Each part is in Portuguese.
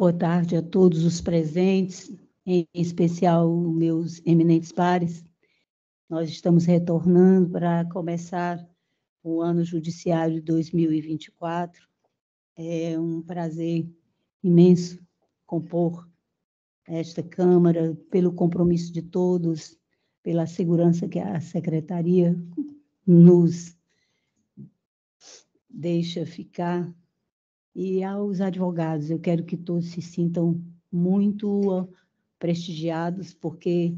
Boa tarde a todos os presentes, em especial meus eminentes pares. Nós estamos retornando para começar o ano judiciário de 2024. É um prazer imenso compor esta Câmara, pelo compromisso de todos, pela segurança que a Secretaria nos deixa ficar. E aos advogados, eu quero que todos se sintam muito prestigiados, porque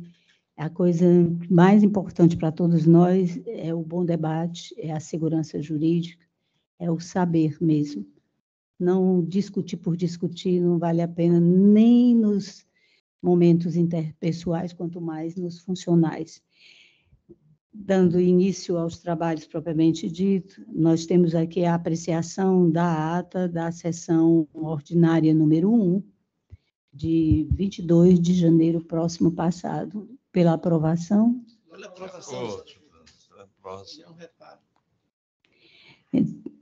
a coisa mais importante para todos nós é o bom debate, é a segurança jurídica, é o saber mesmo. Não discutir por discutir não vale a pena nem nos momentos interpessoais, quanto mais nos funcionais. Dando início aos trabalhos propriamente dito, nós temos aqui a apreciação da ata da sessão ordinária número 1, de 22 de janeiro próximo passado, pela aprovação. Olha a aprovação.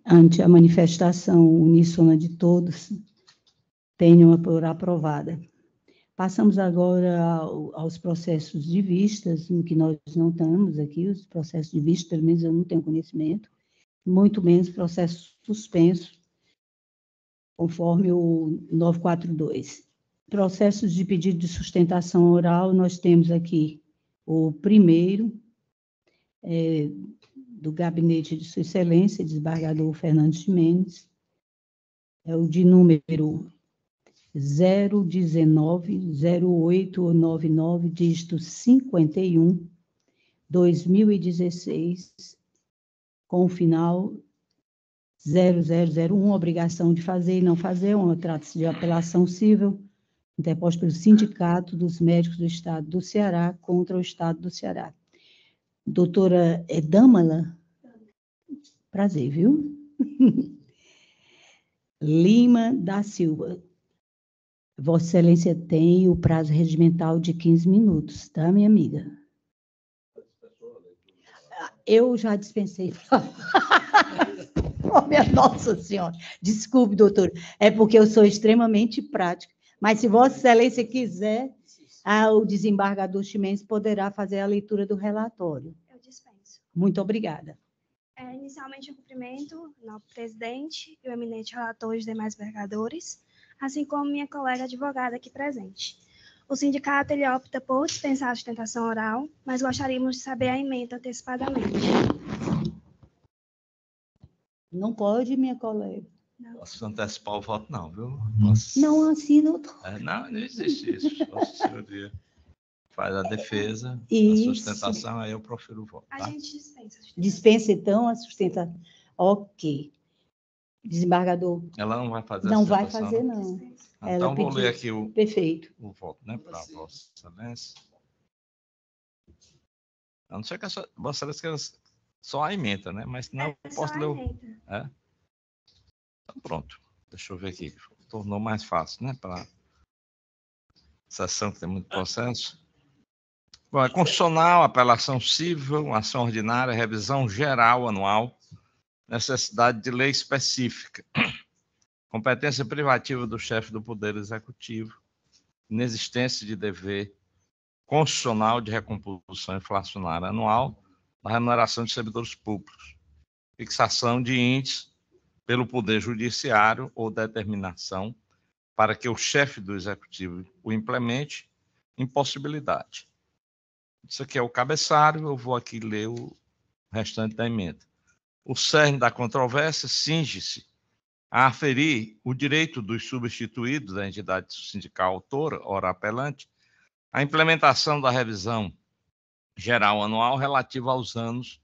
Ante a manifestação uníssona de todos, tenho por aprovada. Passamos agora aos processos de vistas, em que nós não estamos aqui, os processos de vista, pelo menos eu não tenho conhecimento, muito menos processo suspenso, conforme o 942. Processos de pedido de sustentação oral, nós temos aqui o primeiro, do gabinete de Sua Excelência, desembargador Fernando Ximenes, é o de número 019-0899, dígito 51, 2016, com o final 0001, obrigação de fazer e não fazer, trata-se de apelação civil, interposta pelo Sindicato dos Médicos do Estado do Ceará contra o Estado do Ceará. Doutora Dâmala, prazer, viu? Lima da Silva. Vossa Excelência tem o prazo regimental de 15 minutos, tá, minha amiga? Eu já dispensei. Oh, minha Nossa Senhora. Desculpe, doutor. É porque eu sou extremamente prática. Mas se Vossa Excelência quiser, o desembargador Ximenes poderá fazer a leitura do relatório. Eu dispenso. Muito obrigada. Inicialmente, eu cumprimento o novo presidente e o eminente relator e os demais embargadores, assim como minha colega advogada aqui presente. O sindicato ele opta por dispensar a sustentação oral, mas gostaríamos de saber a ementa antecipadamente. Não pode, minha colega. Não. Posso antecipar o voto, não, viu? Não assino. Não existe isso. Vossa Senhoria faz a defesa, Isso. a sustentação, aí eu profiro o voto. Tá? A gente dispensa a sustentação. Dispensa, então, a sustentação. Ok. Desembargador. Ela não vai fazer Não a vai sustentação? fazer, não. Então, Ela vou pediu. ler aqui o voto, né, para Vossa Excelência. A não ser que Vossa Excelência queira só a ementa, né? Mas não, eu posso ler o... Então, pronto. Deixa eu ver aqui. Tornou mais fácil, né? Para a sessão que tem muito processo. Bom, é constitucional, apelação civil, ação ordinária, revisão geral anual, necessidade de lei específica, competência privativa do chefe do Poder Executivo, inexistência de dever constitucional de recomposição inflacionária anual da remuneração de servidores públicos, fixação de índice pelo Poder Judiciário ou determinação para que o chefe do Executivo o implemente, impossibilidade. Isso aqui é o cabeçalho, eu vou aqui ler o restante da emenda. O cerne da controvérsia cinge-se a aferir o direito dos substituídos da entidade sindical autora, ora apelante, a implementação da revisão geral anual relativa aos anos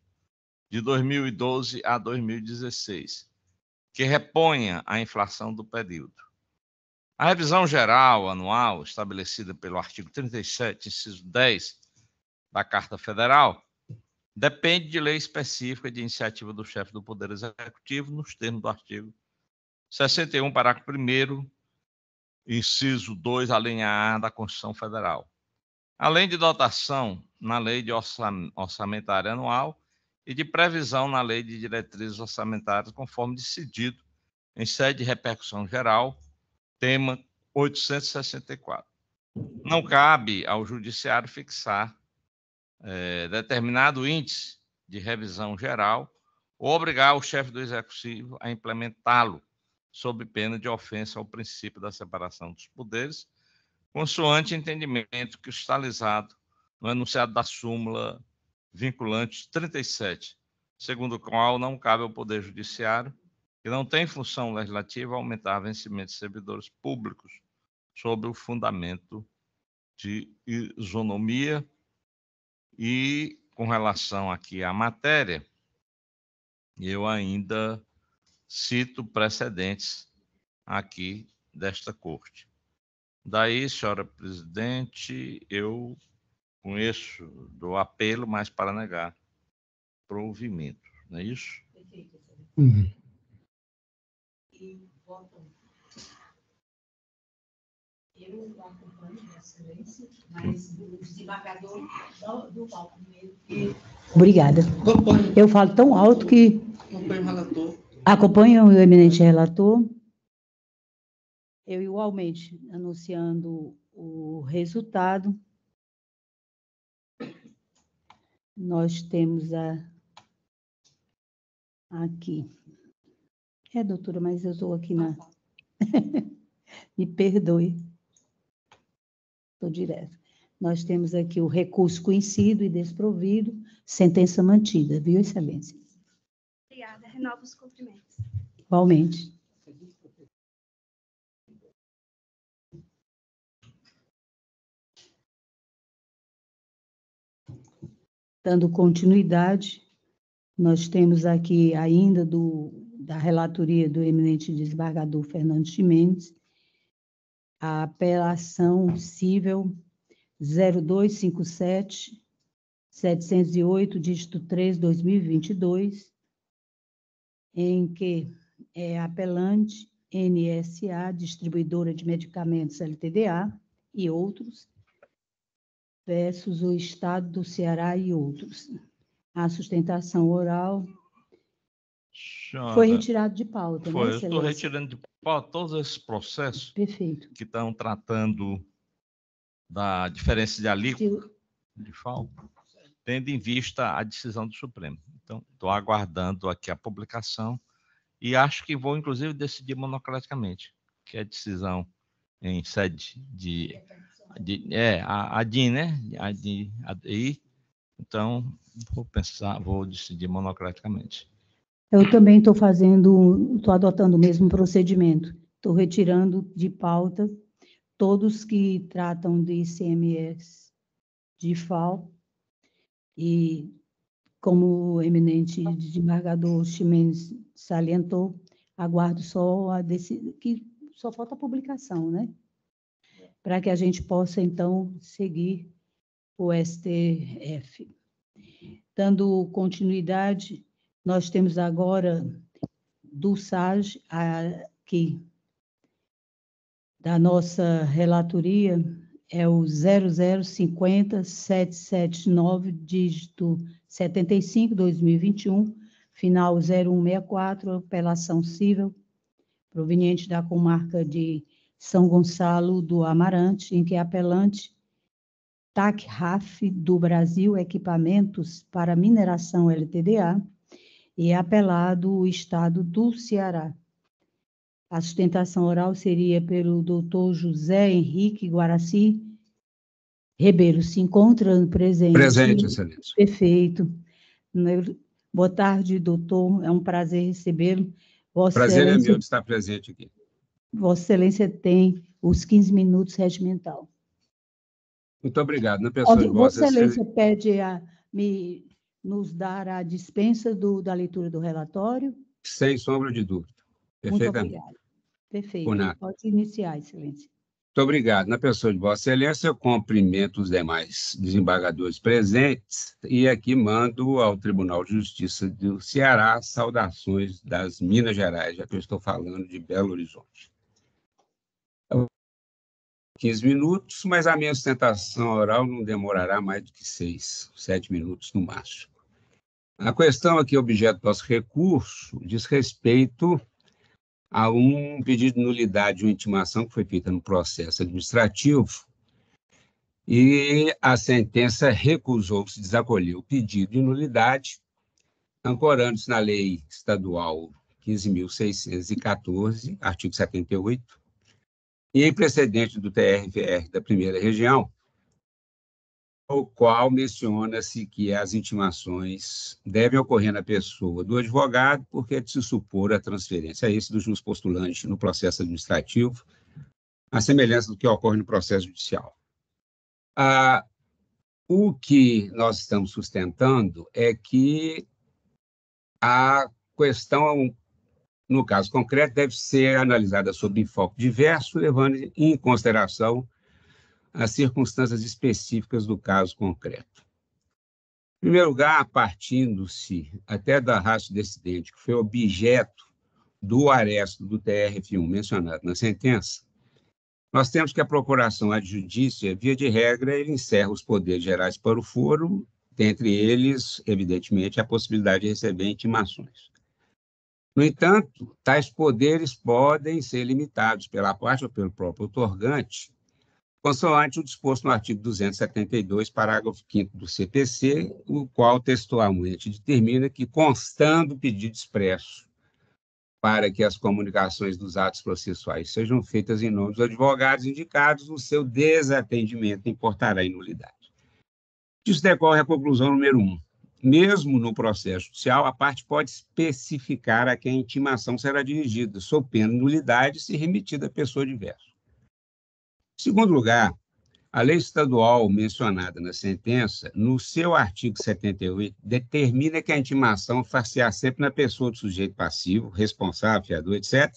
de 2012 a 2016, que reponha a inflação do período. A revisão geral anual, estabelecida pelo artigo 37, inciso 10 da Carta Federal, depende de lei específica de iniciativa do chefe do Poder Executivo, nos termos do artigo 61, parágrafo 1º, inciso 2, a linha A da Constituição Federal. Além de dotação na Lei de Orçamentária Anual e de previsão na Lei de Diretrizes Orçamentárias, conforme decidido em sede de repercussão geral, tema 864. Não cabe ao Judiciário fixar determinado índice de revisão geral ou obrigar o chefe do Executivo a implementá-lo, sob pena de ofensa ao princípio da separação dos poderes, consoante entendimento cristalizado no enunciado da súmula vinculante 37, segundo o qual não cabe ao Poder Judiciário, que não tem função legislativa, aumentar vencimentos de servidores públicos sob o fundamento de isonomia. E, com relação aqui à matéria, eu ainda cito precedentes aqui desta Corte. Daí, senhora presidente, eu conheço do apelo, mas para negar provimento, não é isso? Perfeito. Uhum. E voto. Eu não acompanho a excelência, mas o desembargador do palco mesmo. Obrigada. Eu falo tão alto que... Acompanho o relator. Acompanho o eminente relator. Eu, igualmente, anunciando o resultado. Nós temos aqui. Doutora, mas eu estou aqui na... Me perdoe. Estou direto. Nós temos aqui o recurso conhecido e desprovido, sentença mantida, viu, Excelência? Obrigada. Renovo os cumprimentos. Igualmente. Dando continuidade, nós temos aqui ainda da relatoria do eminente desembargador Fernando Chimenez, a apelação cível 0257-708, dígito 3, 2022, em que é apelante NSA, distribuidora de medicamentos LTDA e outros, versus o Estado do Ceará e outros. A sustentação oral foi retirado de pauta, foi, né, eu estou Excelência? retirando de pauta todos esses processos. Perfeito. Que estão tratando da diferença de alíquota de FAO, tendo em vista a decisão do Supremo. Então, estou aguardando aqui a publicação e acho que vou, inclusive, decidir monocraticamente, que é a decisão em sede a DIN, né? A DI. Então, vou decidir monocraticamente. Eu também estou adotando o mesmo procedimento. Estou retirando de pauta todos que tratam de ICMS de FAO e, como o eminente desembargador Chimenez salientou, aguardo só que só falta a publicação, né? Para que a gente possa, então, seguir o STF. Dando continuidade, nós temos agora do SAG, aqui, da nossa relatoria, é o 0050779, dígito 75, 2021, final 0164, apelação cível, proveniente da comarca de São Gonçalo do Amarante, em que é apelante TAC-RAF do Brasil, Equipamentos para Mineração LTDA, e é apelado o Estado do Ceará. A sustentação oral seria pelo doutor José Henrique Guaraci Ribeiro. Se encontra presente? Presente, Excelência. Perfeito. Boa tarde, doutor. É um prazer recebê-lo. Prazer é meu de estar presente aqui. Vossa Excelência tem os 15 minutos regimental. Muito obrigado. Na pessoa de Vossa Excelência pede nos dar a dispensa da leitura do relatório? Sem sombra de dúvida. Perfeitamente. Muito obrigada. Perfeito. Pode iniciar, Excelência. Muito obrigado. Na pessoa de Vossa Excelência, eu cumprimento os demais desembargadores presentes e aqui mando ao Tribunal de Justiça do Ceará saudações das Minas Gerais, já que eu estou falando de Belo Horizonte. 15 minutos, mas a minha sustentação oral não demorará mais do que 6, 7 minutos no máximo. A questão aqui, objeto do nosso recurso, diz respeito a um pedido de nulidade de uma intimação que foi feita no processo administrativo e a sentença recusou-se, desacolheu o pedido de nulidade, ancorando-se na Lei Estadual 15.614, artigo 78, e em precedente do TRF-R da Primeira Região, o qual menciona-se que as intimações devem ocorrer na pessoa do advogado, porque é de se supor a transferência a esse do juiz postulante no processo administrativo, à semelhança do que ocorre no processo judicial. O que nós estamos sustentando é que a questão, no caso concreto, deve ser analisada sob enfoque diverso, levando em consideração as circunstâncias específicas do caso concreto. Em primeiro lugar, partindo-se até da ratio decidente, que foi objeto do aresto do TRF1 mencionado na sentença, nós temos que a procuração adjudícia, via de regra, ele encerra os poderes gerais para o foro, dentre eles, evidentemente, a possibilidade de receber intimações. No entanto, tais poderes podem ser limitados pela parte ou pelo próprio outorgante, consoante o disposto no artigo 272, parágrafo 5º do CPC, o qual textualmente determina que, constando o pedido expresso para que as comunicações dos atos processuais sejam feitas em nome dos advogados indicados, o seu desatendimento importará em nulidade. Disso decorre a conclusão número 1. Mesmo no processo judicial, a parte pode especificar a quem a intimação será dirigida, sob pena de nulidade, se remetida à pessoa diversa. Em segundo lugar, a lei estadual mencionada na sentença, no seu artigo 78, determina que a intimação far-se-á sempre na pessoa do sujeito passivo, responsável, fiador, etc.,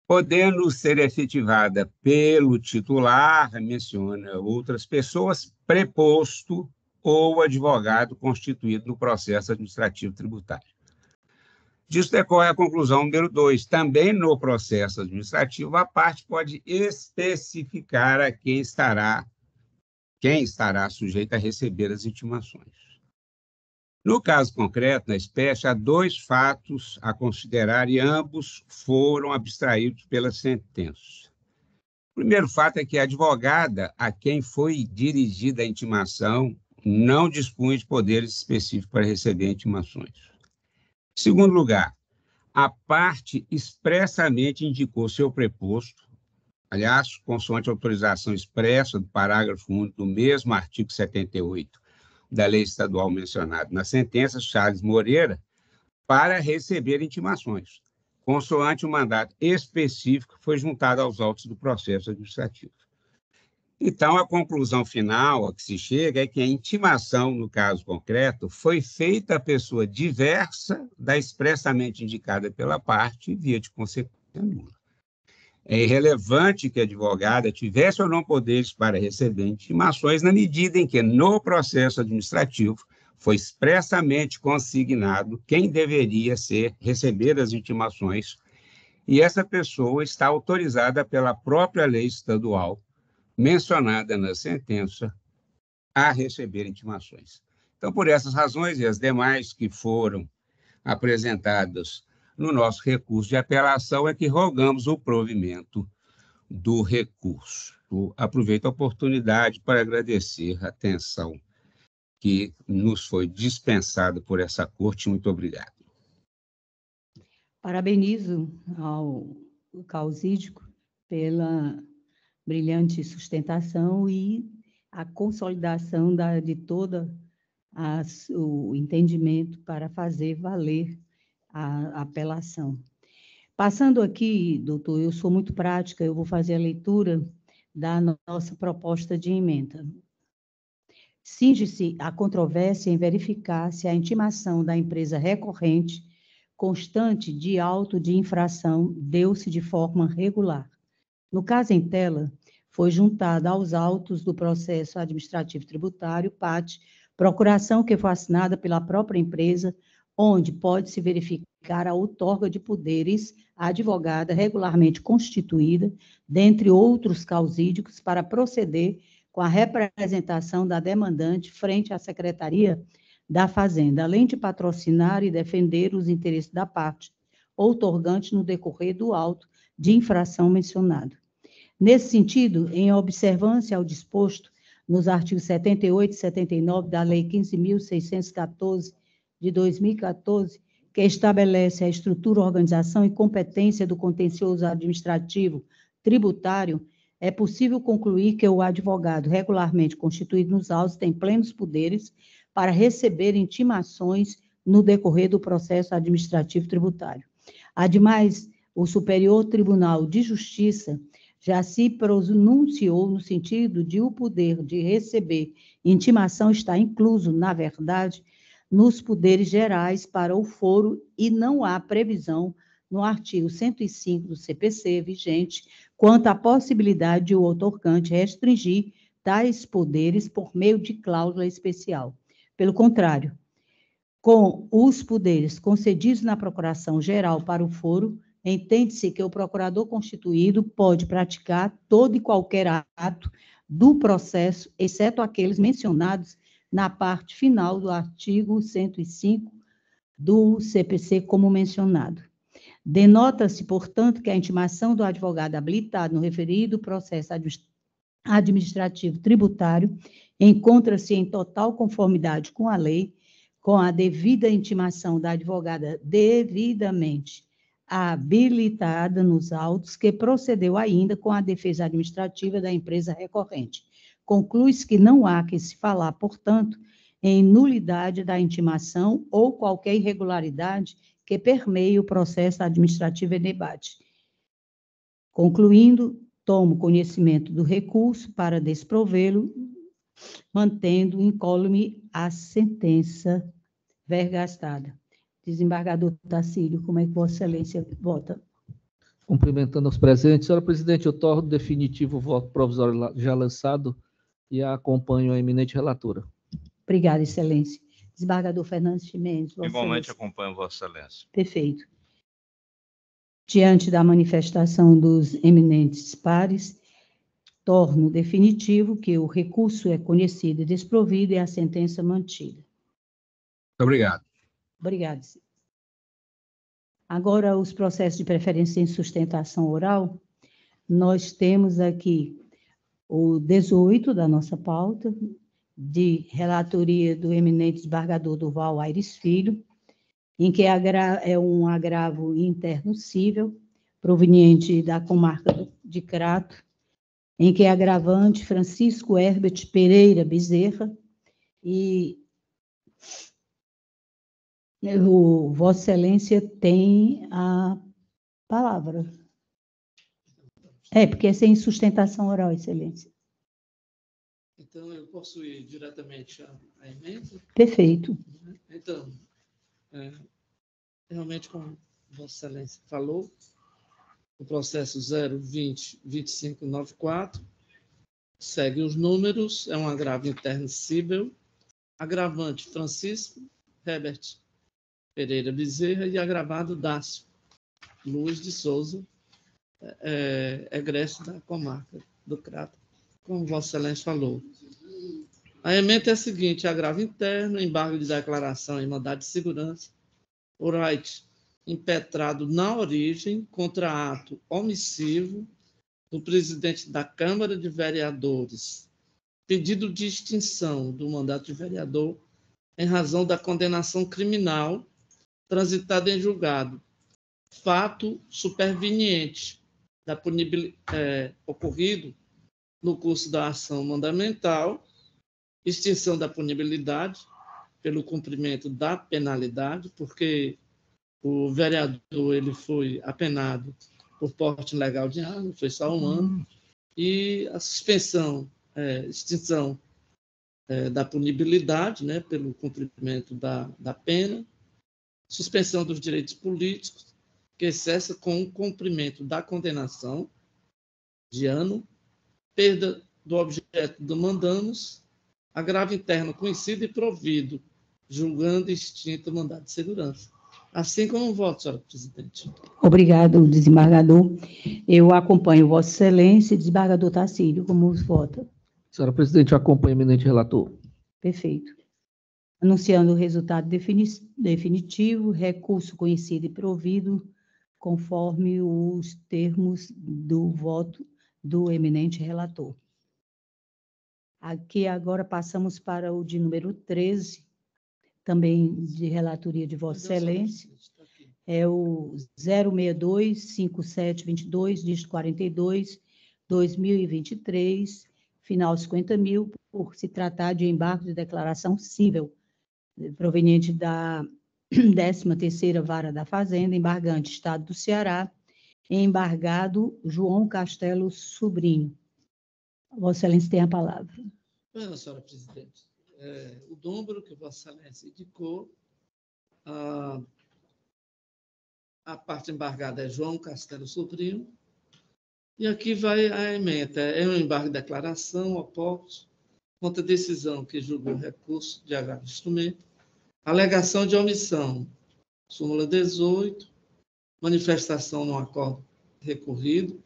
podendo ser efetivada pelo titular, menciona outras pessoas, preposto ou advogado constituído no processo administrativo tributário. Disso decorre a conclusão número 2. Também no processo administrativo, a parte pode especificar a quem estará sujeito a receber as intimações. No caso concreto, na espécie, há 2 fatos a considerar e ambos foram abstraídos pela sentença. O primeiro fato é que a advogada a quem foi dirigida a intimação não dispunha de poderes específicos para receber intimações. Em segundo lugar, a parte expressamente indicou seu preposto, aliás, consoante autorização expressa do parágrafo 1º do mesmo artigo 78 da lei estadual mencionada na sentença, Charles Moreira, para receber intimações, consoante o mandato específico que foi juntado aos autos do processo administrativo. Então, a conclusão final a que se chega é que a intimação, no caso concreto, foi feita à pessoa diversa da expressamente indicada pela parte, via de consequência nula. É irrelevante que a advogada tivesse ou não poderes para receber intimações, na medida em que, no processo administrativo, foi expressamente consignado quem deveria receber as intimações, e essa pessoa está autorizada pela própria lei estadual, mencionada na sentença, a receber intimações. Então, por essas razões e as demais que foram apresentadas no nosso recurso de apelação, é que rogamos o provimento do recurso. Eu aproveito a oportunidade para agradecer a atenção que nos foi dispensada por essa corte. Muito obrigado. Parabenizo ao causídico pela brilhante sustentação e a consolidação de todo o entendimento para fazer valer a apelação. Passando aqui, doutor, eu sou muito prática, eu vou fazer a leitura da nossa proposta de emenda. Cinge-se a controvérsia em verificar se a intimação da empresa recorrente constante de auto de infração deu-se de forma regular. No caso em tela, foi juntada aos autos do processo administrativo tributário, PAT, procuração que foi assinada pela própria empresa, onde pode-se verificar a outorga de poderes à advogada regularmente constituída, dentre outros causídicos, para proceder com a representação da demandante frente à Secretaria da Fazenda, além de patrocinar e defender os interesses da parte, outorgante no decorrer do auto de infração mencionado. Nesse sentido, em observância ao disposto nos artigos 78 e 79 da Lei 15.614, de 2014, que estabelece a estrutura, organização e competência do contencioso administrativo tributário, é possível concluir que o advogado regularmente constituído nos autos tem plenos poderes para receber intimações no decorrer do processo administrativo tributário. Ademais, o Superior Tribunal de Justiça já se pronunciou no sentido de o poder de receber intimação está incluso, na verdade, nos poderes gerais para o foro e não há previsão no artigo 105 do CPC vigente quanto à possibilidade de o outorgante restringir tais poderes por meio de cláusula especial. Pelo contrário, com os poderes concedidos na Procuração Geral para o foro, entende-se que o procurador constituído pode praticar todo e qualquer ato do processo, exceto aqueles mencionados na parte final do artigo 105 do CPC, como mencionado. Denota-se, portanto, que a intimação do advogado habilitado no referido processo administrativo tributário encontra-se em total conformidade com a lei, com a devida intimação da advogada devidamente habilitada nos autos, que procedeu ainda com a defesa administrativa da empresa recorrente. Conclui-se que não há que se falar, portanto, em nulidade da intimação ou qualquer irregularidade que permeie o processo administrativo em debate. Concluindo, tomo conhecimento do recurso para desprovê-lo, mantendo incólume a sentença vergastada. Desembargador Tacílio, como é que Vossa Excelência vota? Cumprimentando os presentes. Senhora presidente, eu torno definitivo o voto provisório já lançado e acompanho a eminente relatora. Obrigada, Excelência. Desembargador Fernandes Chimenez. Igualmente acompanho Vossa Excelência. Perfeito. Diante da manifestação dos eminentes pares, torno definitivo que o recurso é conhecido e desprovido e a sentença mantida. Muito obrigado. Obrigada. Agora, os processos de preferência em sustentação oral, nós temos aqui o 18 da nossa pauta, de relatoria do eminente desembargador Durval Aires Filho, em que é um agravo interno cível, proveniente da comarca de Crato, em que é agravante Francisco Herbert Pereira Bezerra, e Vossa Excelência tem a palavra. Porque é sem sustentação oral, Excelência. Então, eu posso ir diretamente à emenda? Perfeito. Então, realmente, como Vossa Excelência falou, o processo 020-2594 segue os números, é um agravo interno cível, agravante Francisco Herbert Pereira Bezerra e agravado Dácio Luiz de Souza, egresso da comarca do Crato, como Vossa Excelência falou. A emenda é a seguinte: agravo interno, embargo de declaração em mandado de segurança, o right impetrado na origem contra ato omissivo do presidente da Câmara de Vereadores, pedido de extinção do mandato de vereador em razão da condenação criminal transitada em julgado, fato superveniente da ocorrido no curso da ação mandamental, extinção da punibilidade pelo cumprimento da penalidade, porque o vereador ele foi apenado por porte ilegal de arma, foi só 1 ano, e a suspensão, extinção da punibilidade, né, pelo cumprimento da pena, suspensão dos direitos políticos, que cessa com o cumprimento da condenação de ano, perda do objeto do mandamus, agravo interno conhecido e provido, julgando extinto o mandado de segurança. Assim como o voto, senhora presidente. Obrigado, desembargador. Eu acompanho Vossa Excelência e desembargador Tacílio, como vota. Senhora presidente, eu acompanho o eminente relator. Perfeito. Anunciando o resultado definitivo, recurso conhecido e provido, conforme os termos do voto do eminente relator. Aqui agora passamos para o de número 13, também de relatoria de Vossa Excelência, é o 062-5722, dígito 42, 2023, final 50 mil, por se tratar de embargo de declaração cível, proveniente da 13ª Vara da Fazenda, embargante Estado do Ceará, embargado João Castelo Sobrinho. Vossa Excelência tem a palavra. Bem, senhora presidente, o número que Vossa Excelência indicou, a parte embargada é João Castelo Sobrinho, e aqui vai a ementa, é um embargo de declaração, aporte, contra decisão que julgou o recurso de agravo de instrumento, alegação de omissão, súmula 18, manifestação no acordo recorrido,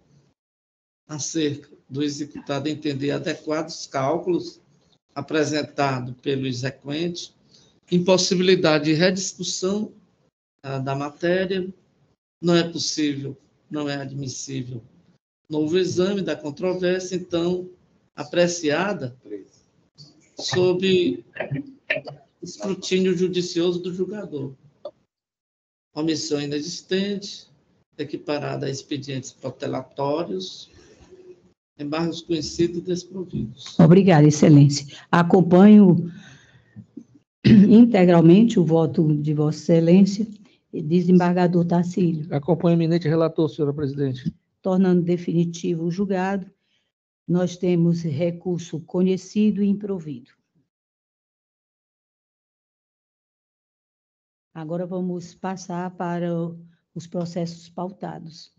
acerca do executado entender adequados cálculos apresentado pelo exequente, impossibilidade de rediscussão da matéria, não é possível, não é admissível novo exame da controvérsia, então, apreciada sob escrutínio judicioso do julgador. Omissão inexistente, equiparada a expedientes protelatórios, embargos conhecidos e desprovidos. Obrigada, Excelência. Acompanho integralmente o voto de Vossa Excelência, desembargador Tarcílio. Acompanho o eminente relator, senhora presidente. Tornando definitivo o julgado, nós temos recurso conhecido e improvido. Agora vamos passar para os processos pautados.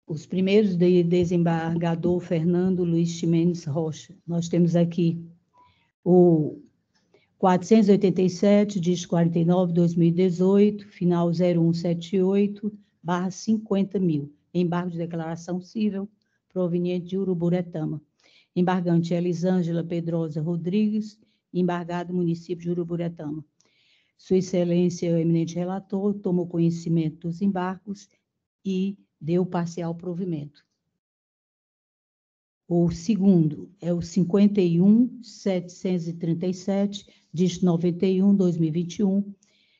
Os primeiros de desembargador Fernando Luiz Ximenes Rocha. Nós temos aqui o 487, dígito 49, 2018, final 0178, barra 50 mil. Embargo de declaração cível proveniente de Uruburetama. Embargante Elisângela Pedrosa Rodrigues, embargado município de Uruburetama. Sua Excelência, o eminente relator, tomou conhecimento dos embargos e deu parcial provimento. O segundo é o 51.737, dígito 91, 2021,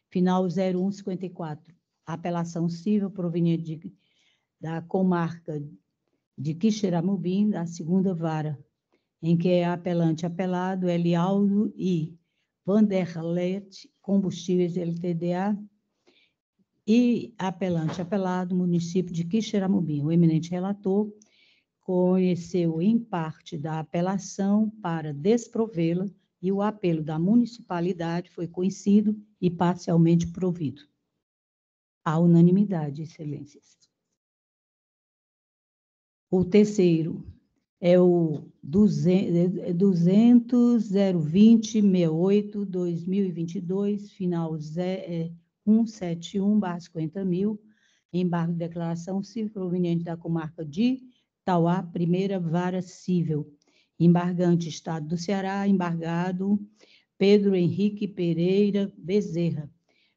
final 0154. Apelação cível proveniente da comarca de Quixeramobim, da 2ª Vara, em que é apelante apelado Elialdo e Vanderlet Combustíveis LTDA e apelante apelado município de Quixeramobim. O eminente relator conheceu em parte da apelação para desprovê-la e o apelo da municipalidade foi conhecido e parcialmente provido. À unanimidade, Excelências. O terceiro é o 200.020.68/2022, final 171/50 mil, embargo de declaração civil proveniente da comarca de Tauá, 1ª Vara Cível. Embargante Estado do Ceará, embargado Pedro Henrique Pereira Bezerra.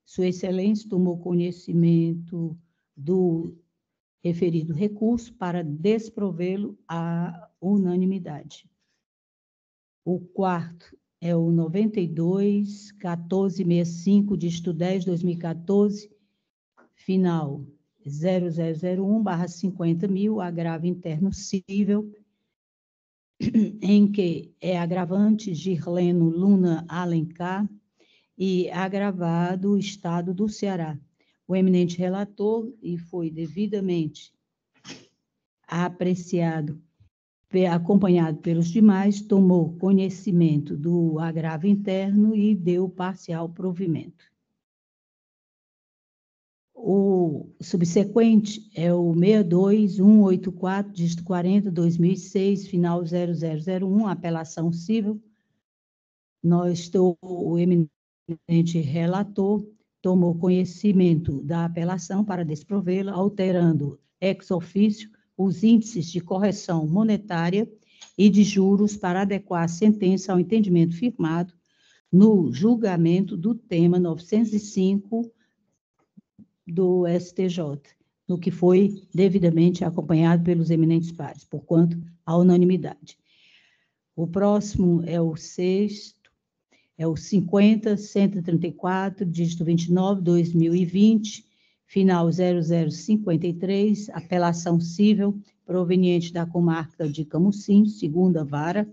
Sua Excelência tomou conhecimento do referido recurso para desprovê-lo à unanimidade. O quarto é o 92.1465, dígito 10, 2014, final 0001/50 mil, agravo interno cível, em que é agravante Girleno Luna Alencar e agravado Estado do Ceará. O eminente relator, e foi devidamente apreciado, acompanhado pelos demais, tomou conhecimento do agravo interno e deu parcial provimento. O subsequente é o 62184, dígito 40, 2006, final 0001, apelação cível. O eminente relator tomou conhecimento da apelação para desprovê-la, alterando ex officio os índices de correção monetária e de juros para adequar a sentença ao entendimento firmado no julgamento do tema 905 do STJ, no que foi devidamente acompanhado pelos eminentes pares, porquanto a unanimidade. O próximo é o sexto, é o 50.134, dígito 29, 2020, final 0053, apelação cível proveniente da comarca de Camusim, segunda vara.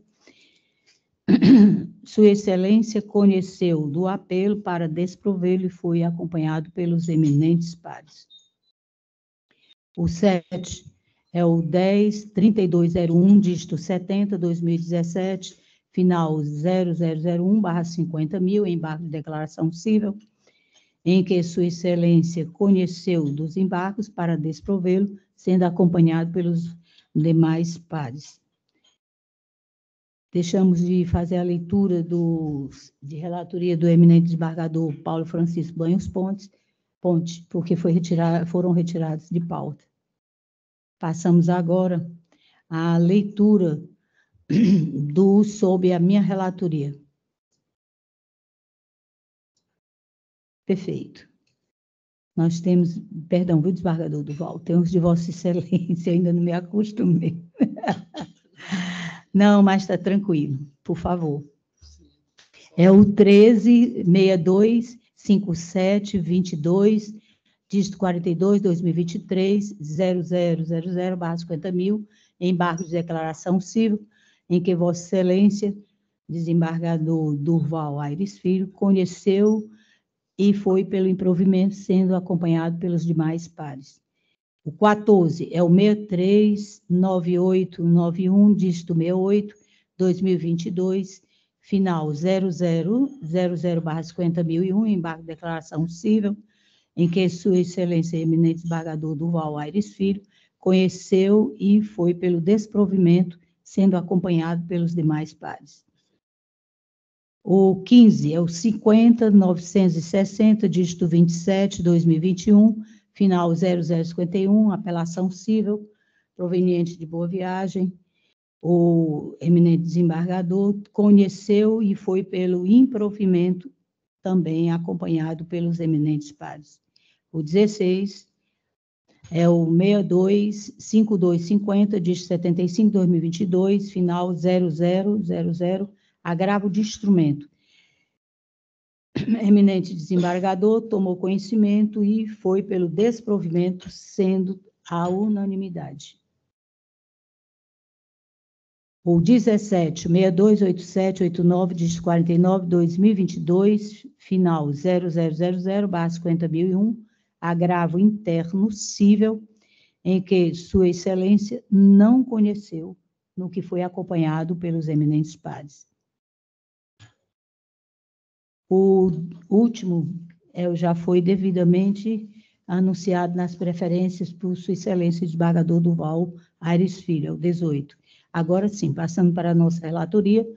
Sua Excelência conheceu do apelo para desprovê-lo e foi acompanhado pelos eminentes pares. O 7 é o 10.3201, dígito 70, 2017, final 0001/50.000, embargo de declaração cível, em que Sua Excelência conheceu dos embargos para desprovê-lo, sendo acompanhado pelos demais pares. Deixamos de fazer a leitura de relatoria do eminente desembargador Paulo Francisco Banhos Ponte, porque foram retirados de pauta. Passamos agora à leitura sob a minha relatoria. Perfeito. Nós temos, perdão, viu, desembargador Duval, temos de Vossa Excelência, ainda não me acostumei. Não, mas está tranquilo, por favor. É o 13.62.57.22, dígito 42, 2023, 0000/50.000, embargo de declaração cível, em que Vossa Excelência, desembargador Durval Aires Filho, conheceu e foi pelo improvimento, sendo acompanhado pelos demais pares. O 14 é o 63.9891, dígito 68, 2022, final 0000/50.001, embargo de declaração cível, em que Sua Excelência eminente desembargador Durval Aires Filho conheceu e foi pelo desprovimento, sendo acompanhado pelos demais pares. O 15 é o 50.960, dígito 27, 2021, final 0051, apelação cível, proveniente de Boa Viagem. O eminente desembargador conheceu e foi pelo improvimento, também acompanhado pelos eminentes pares. O 16 é o 62.5250, dígito 75, 2022, final 0000, agravo de instrumento. Eminente desembargador tomou conhecimento e foi pelo desprovimento, sendo a unanimidade. O 17, 628789, dígito 49, 2022, final 0000/50.001, agravo interno cível, em que Sua Excelência não conheceu, no que foi acompanhado pelos eminentes pares. O último já foi devidamente anunciado nas preferências por Sua Excelência desembargador Durval Aires Filho, é o 18. Agora sim, passando para a nossa relatoria,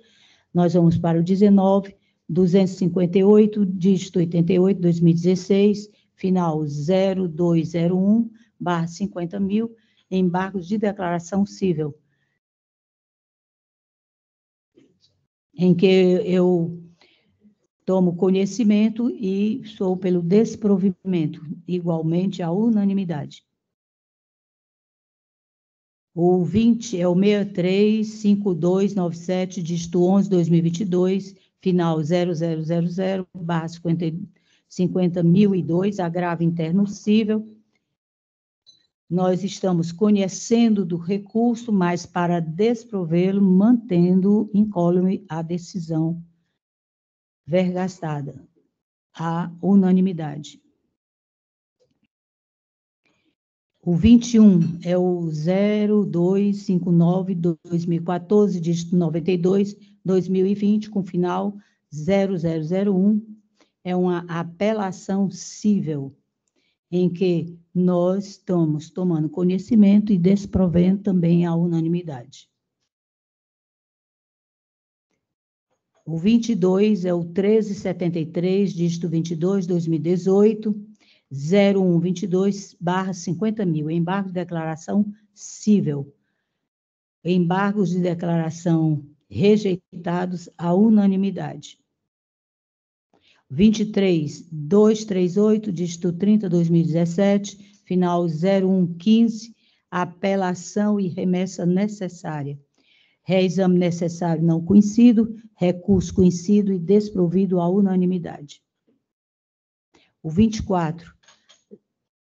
nós vamos para o 19, 258, dígito 88, 2016, final 0201/50.000, embargos de declaração cível, em que eu tomo conhecimento e sou pelo desprovimento, igualmente a unanimidade. O 20 é o 63.5297, dígito 11, 2022, final 0000/50.002, agravo interno cível. Nós estamos conhecendo do recurso, mas para desprovê-lo, mantendo incólume a decisão vergastada, a unanimidade. O 21 é o 0259/2014, dígito 92, 2020, com final 0001. É uma apelação cível, em que nós estamos tomando conhecimento e desprovendo também a unanimidade. O 22 é o 1373, dígito 22, 2018, 0122/50.000, embargo de declaração cível. Embargos de declaração rejeitados à unanimidade. 23.238, dígito 30, 2017, final 0115, apelação e remessa necessária. Reexame necessário não conhecido, recurso conhecido e desprovido à unanimidade. O 24,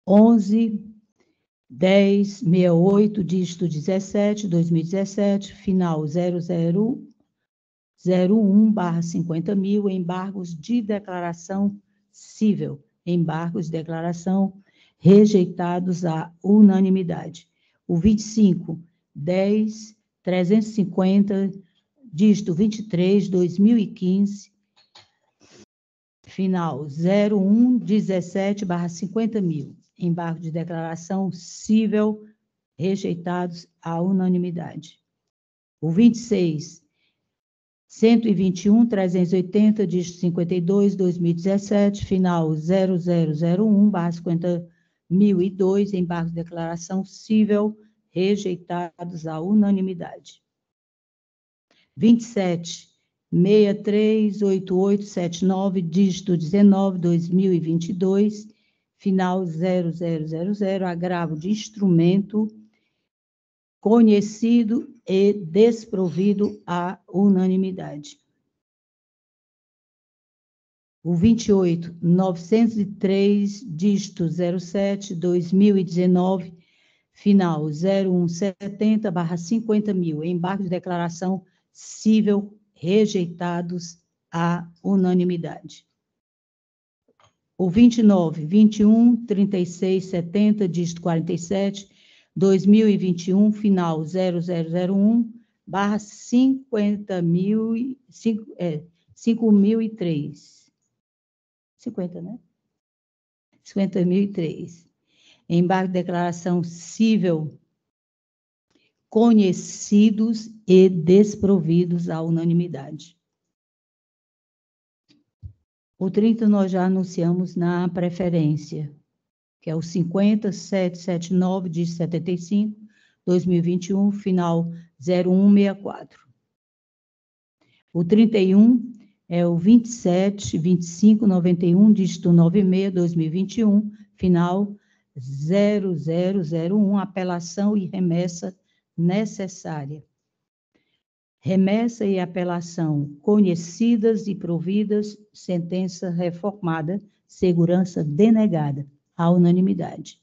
11.10.68, dígito 17, 2017, final 0001/50.000, embargos de declaração cível, embargos de declaração rejeitados à unanimidade. O 25, 10.350, dígito 23, 2015, final 0117/50.000, embargo de declaração cível rejeitados à unanimidade. O 26, 121.380, dígito 52, 2017, final 0001/50.002, embargo de declaração cível rejeitados à unanimidade. 27, 638879, dígito 19, 2022, final 0000, agravo de instrumento conhecido e desprovido à unanimidade. O 28, 903, dígito 07, 2019, final 0170/50.000, embargo de declaração cível rejeitados à unanimidade. O 29, 21, 36, 70, dígito 47, 2021, final 0001/50.000, 5.003. 50, né? 50.003. Embargo de declaração cível conhecidos e desprovidos à unanimidade. O 30 nós já anunciamos na preferência, que é o 50.779 de 75, 2021, final 0164. O 31 é o 27.2591, dígito 96, 2021, final 0001, apelação e remessa necessária. Remessa e apelação conhecidas e providas, sentença reformada, segurança denegada, à unanimidade.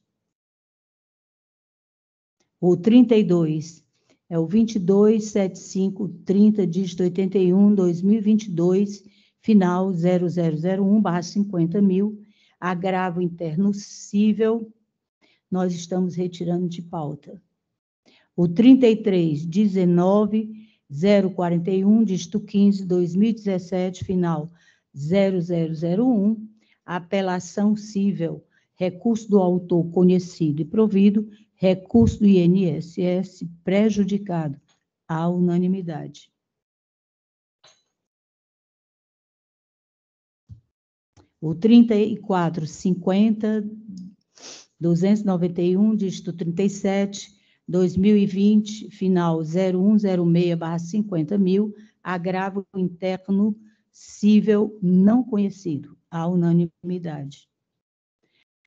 O 32 é o 22.7530, dígito 81, 2022, final 0001/50.000, agravo interno cível, nós estamos retirando de pauta. O 33.19.041, dígito 15, 2017, final 0001, apelação cível, recurso do autor conhecido e provido, recurso do INSS prejudicado, à unanimidade. O 34.50.291, dígito 37, 2020, final 0106/50.000, agravo interno cível não conhecido, à unanimidade.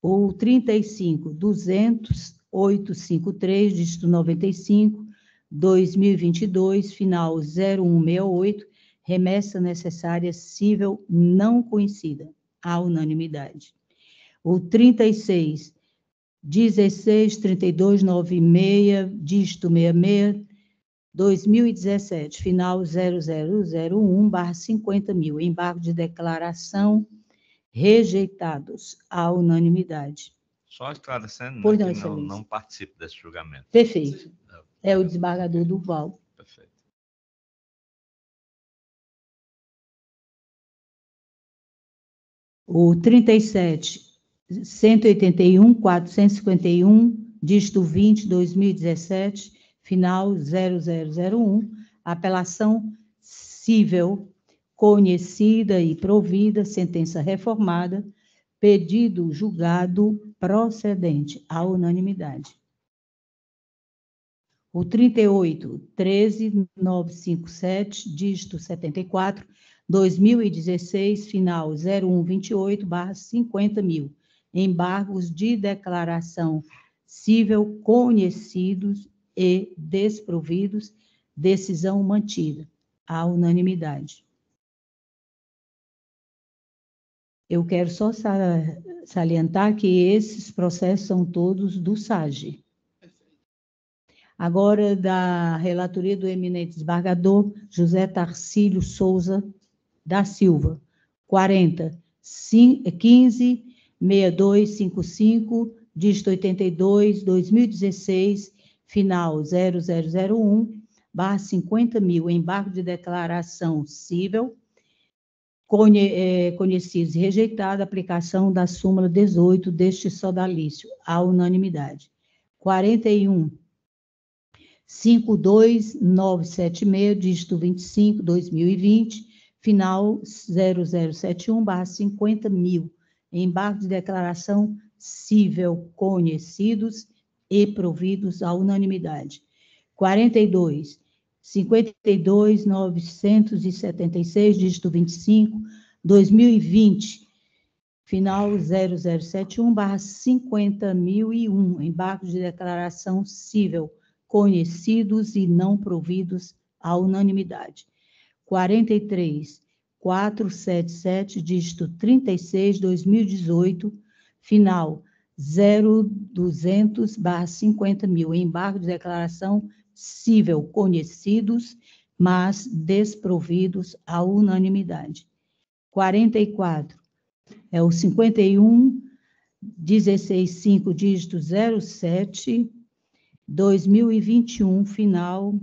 O 35.200.853, dígito 95, 2022, final 0168, remessa necessária cível não conhecida, à unanimidade. O 36.16.3296, dígito 66, 2017, final 0001/50.000, embargo de declaração rejeitados à unanimidade. Só esclarecendo, Pois né, não, que excelência. não participo desse julgamento. Perfeito. É o desembargador Durval. Perfeito. O 37.181.451, dígito 20, 2017, final 0001, apelação cível conhecida e provida, sentença reformada, pedido julgado procedente, à unanimidade. O 38.13.957, dígito 74, 2016, final 0128/50.000, embargos de declaração cível conhecidos e desprovidos, decisão mantida, à unanimidade. Eu quero só salientar que esses processos são todos do SAGE. Agora, da relatoria do eminente desembargador José Tarcílio Souza da Silva, 15.6255, dígito 82, 2016, final 0001/50.000, embargo de declaração cível, conhecidos e rejeitado, aplicação da súmula 18 deste sodalício, à unanimidade. 41.52976, dígito 25, 2020, final 0071/50.000, embargo de declaração cível conhecidos e providos à unanimidade. 42.52.976, dígito 25, 2020, final 0071/50.001, embargo de declaração cível conhecidos e não providos à unanimidade. 43.477, dígito 36, 2018, final 0200/50.000, embargo de declaração cível conhecidos, mas desprovidos à unanimidade. 44, é o 51.165, dígito 07, 2021, final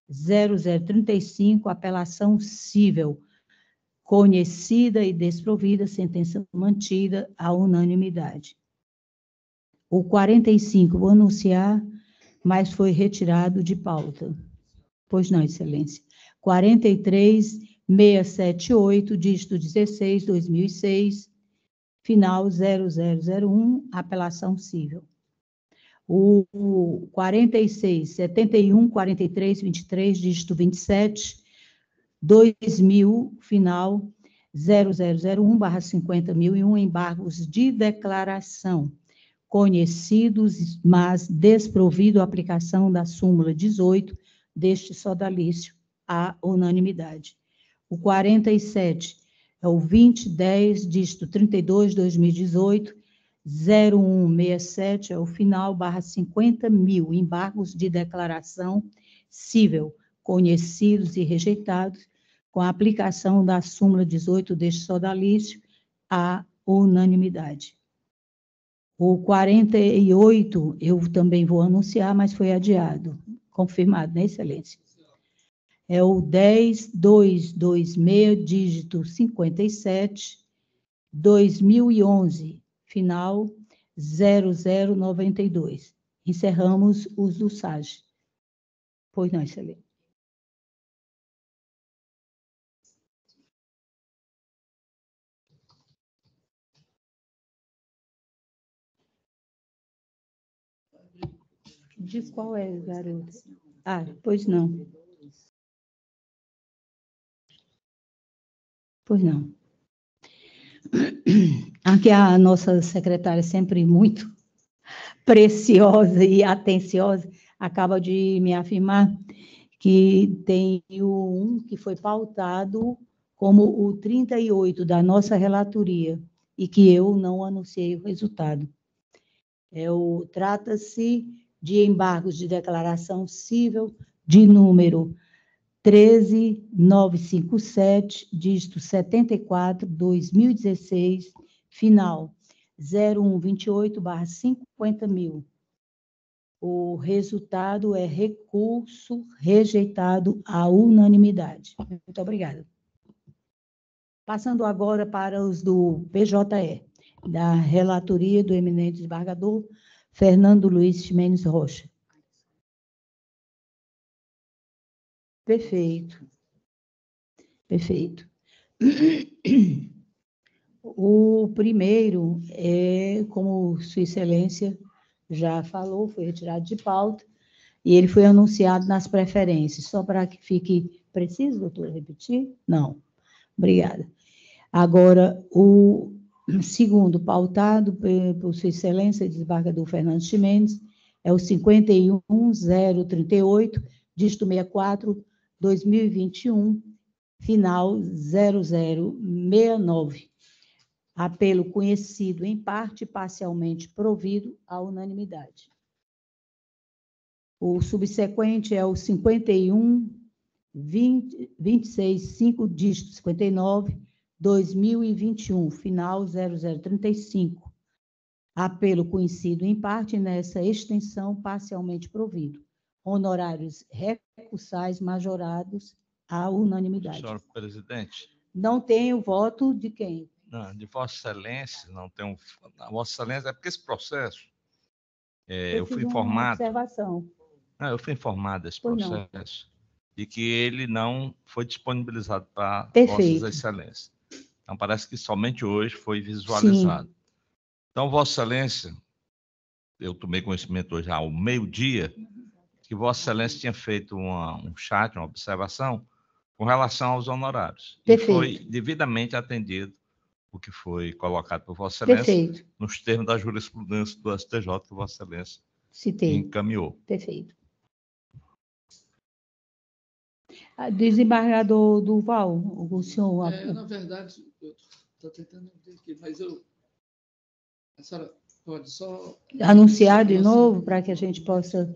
0035, apelação cível conhecida e desprovida, sentença mantida à unanimidade. O 45, vou anunciar, mas foi retirado de pauta. Pois não, excelência. 43.678, dígito 16, 2006, final 0001, apelação cível. O 46.71.43.23, dígito 27, 2000, final 0001/50.001, embargos de declaração conhecidos, mas desprovido a aplicação da súmula 18 deste sodalício, à unanimidade. O 47 é o 2010, dígito 32, 2018, 0167, é o final /50.000, embargos de declaração cível, conhecidos e rejeitados, com a aplicação da súmula 18 deste sodalício, à unanimidade. O 48, eu também vou anunciar, mas foi adiado. Confirmado, né, excelência? É o 10.226, dígito 57, 2011, final 0092. Encerramos os do SAGE. Pois não, excelência. Diz qual é, garota? Ah, pois não. Pois não. Aqui a nossa secretária, sempre muito preciosa e atenciosa, acaba de me afirmar que tem um que foi pautado como o 38 da nossa relatoria e que eu não anunciei o resultado. Trata-se de embargos de declaração cível de número 13.957, dígito 74, 2016, final 0128/50.000. O resultado é recurso rejeitado à unanimidade. Muito obrigada. Passando agora para os do PJE, da relatoria do eminente desembargador Fernando Luiz Ximenes Rocha. Perfeito. Perfeito. O primeiro é, como Sua Excelência já falou, foi retirado de pauta, e ele foi anunciado nas preferências. Só para que fique preciso, doutora, repetir? Não. Obrigada. Agora, o segundo pautado por Sua Excelência, desembargador Fernando Ximenes, é o 51038, dígito 64, 2021, final 0069. Apelo conhecido em parte e parcialmente provido à unanimidade. O subsequente é o 51265, dígito 59, 2021, final 0035. Apelo conhecido em parte nessa extensão parcialmente provido. Honorários recursais majorados à unanimidade. Senhor presidente. Não tem o voto de quem? Não, de Vossa Excelência, não tem um. Vossa Excelência, é porque esse processo, eu fui informado. Observação. Não, eu fui informado desse Pois processo de que ele não foi disponibilizado para Perfeito. Vossas Excelências. Então, parece que somente hoje foi visualizado. Sim. Então, Vossa Excelência, eu tomei conhecimento hoje ao meio-dia, que Vossa Excelência tinha feito um chat, uma observação, com relação aos honorários. Perfeito. E foi devidamente atendido o que foi colocado por Vossa Excelência, Perfeito. nos termos da jurisprudência do STJ que Vossa Excelência Citei. encaminhou. Perfeito. Desembargador Duval, o senhor... Na verdade, eu estou tentando entender aqui, mas a senhora pode só... Anunciar de novo, para que a gente possa...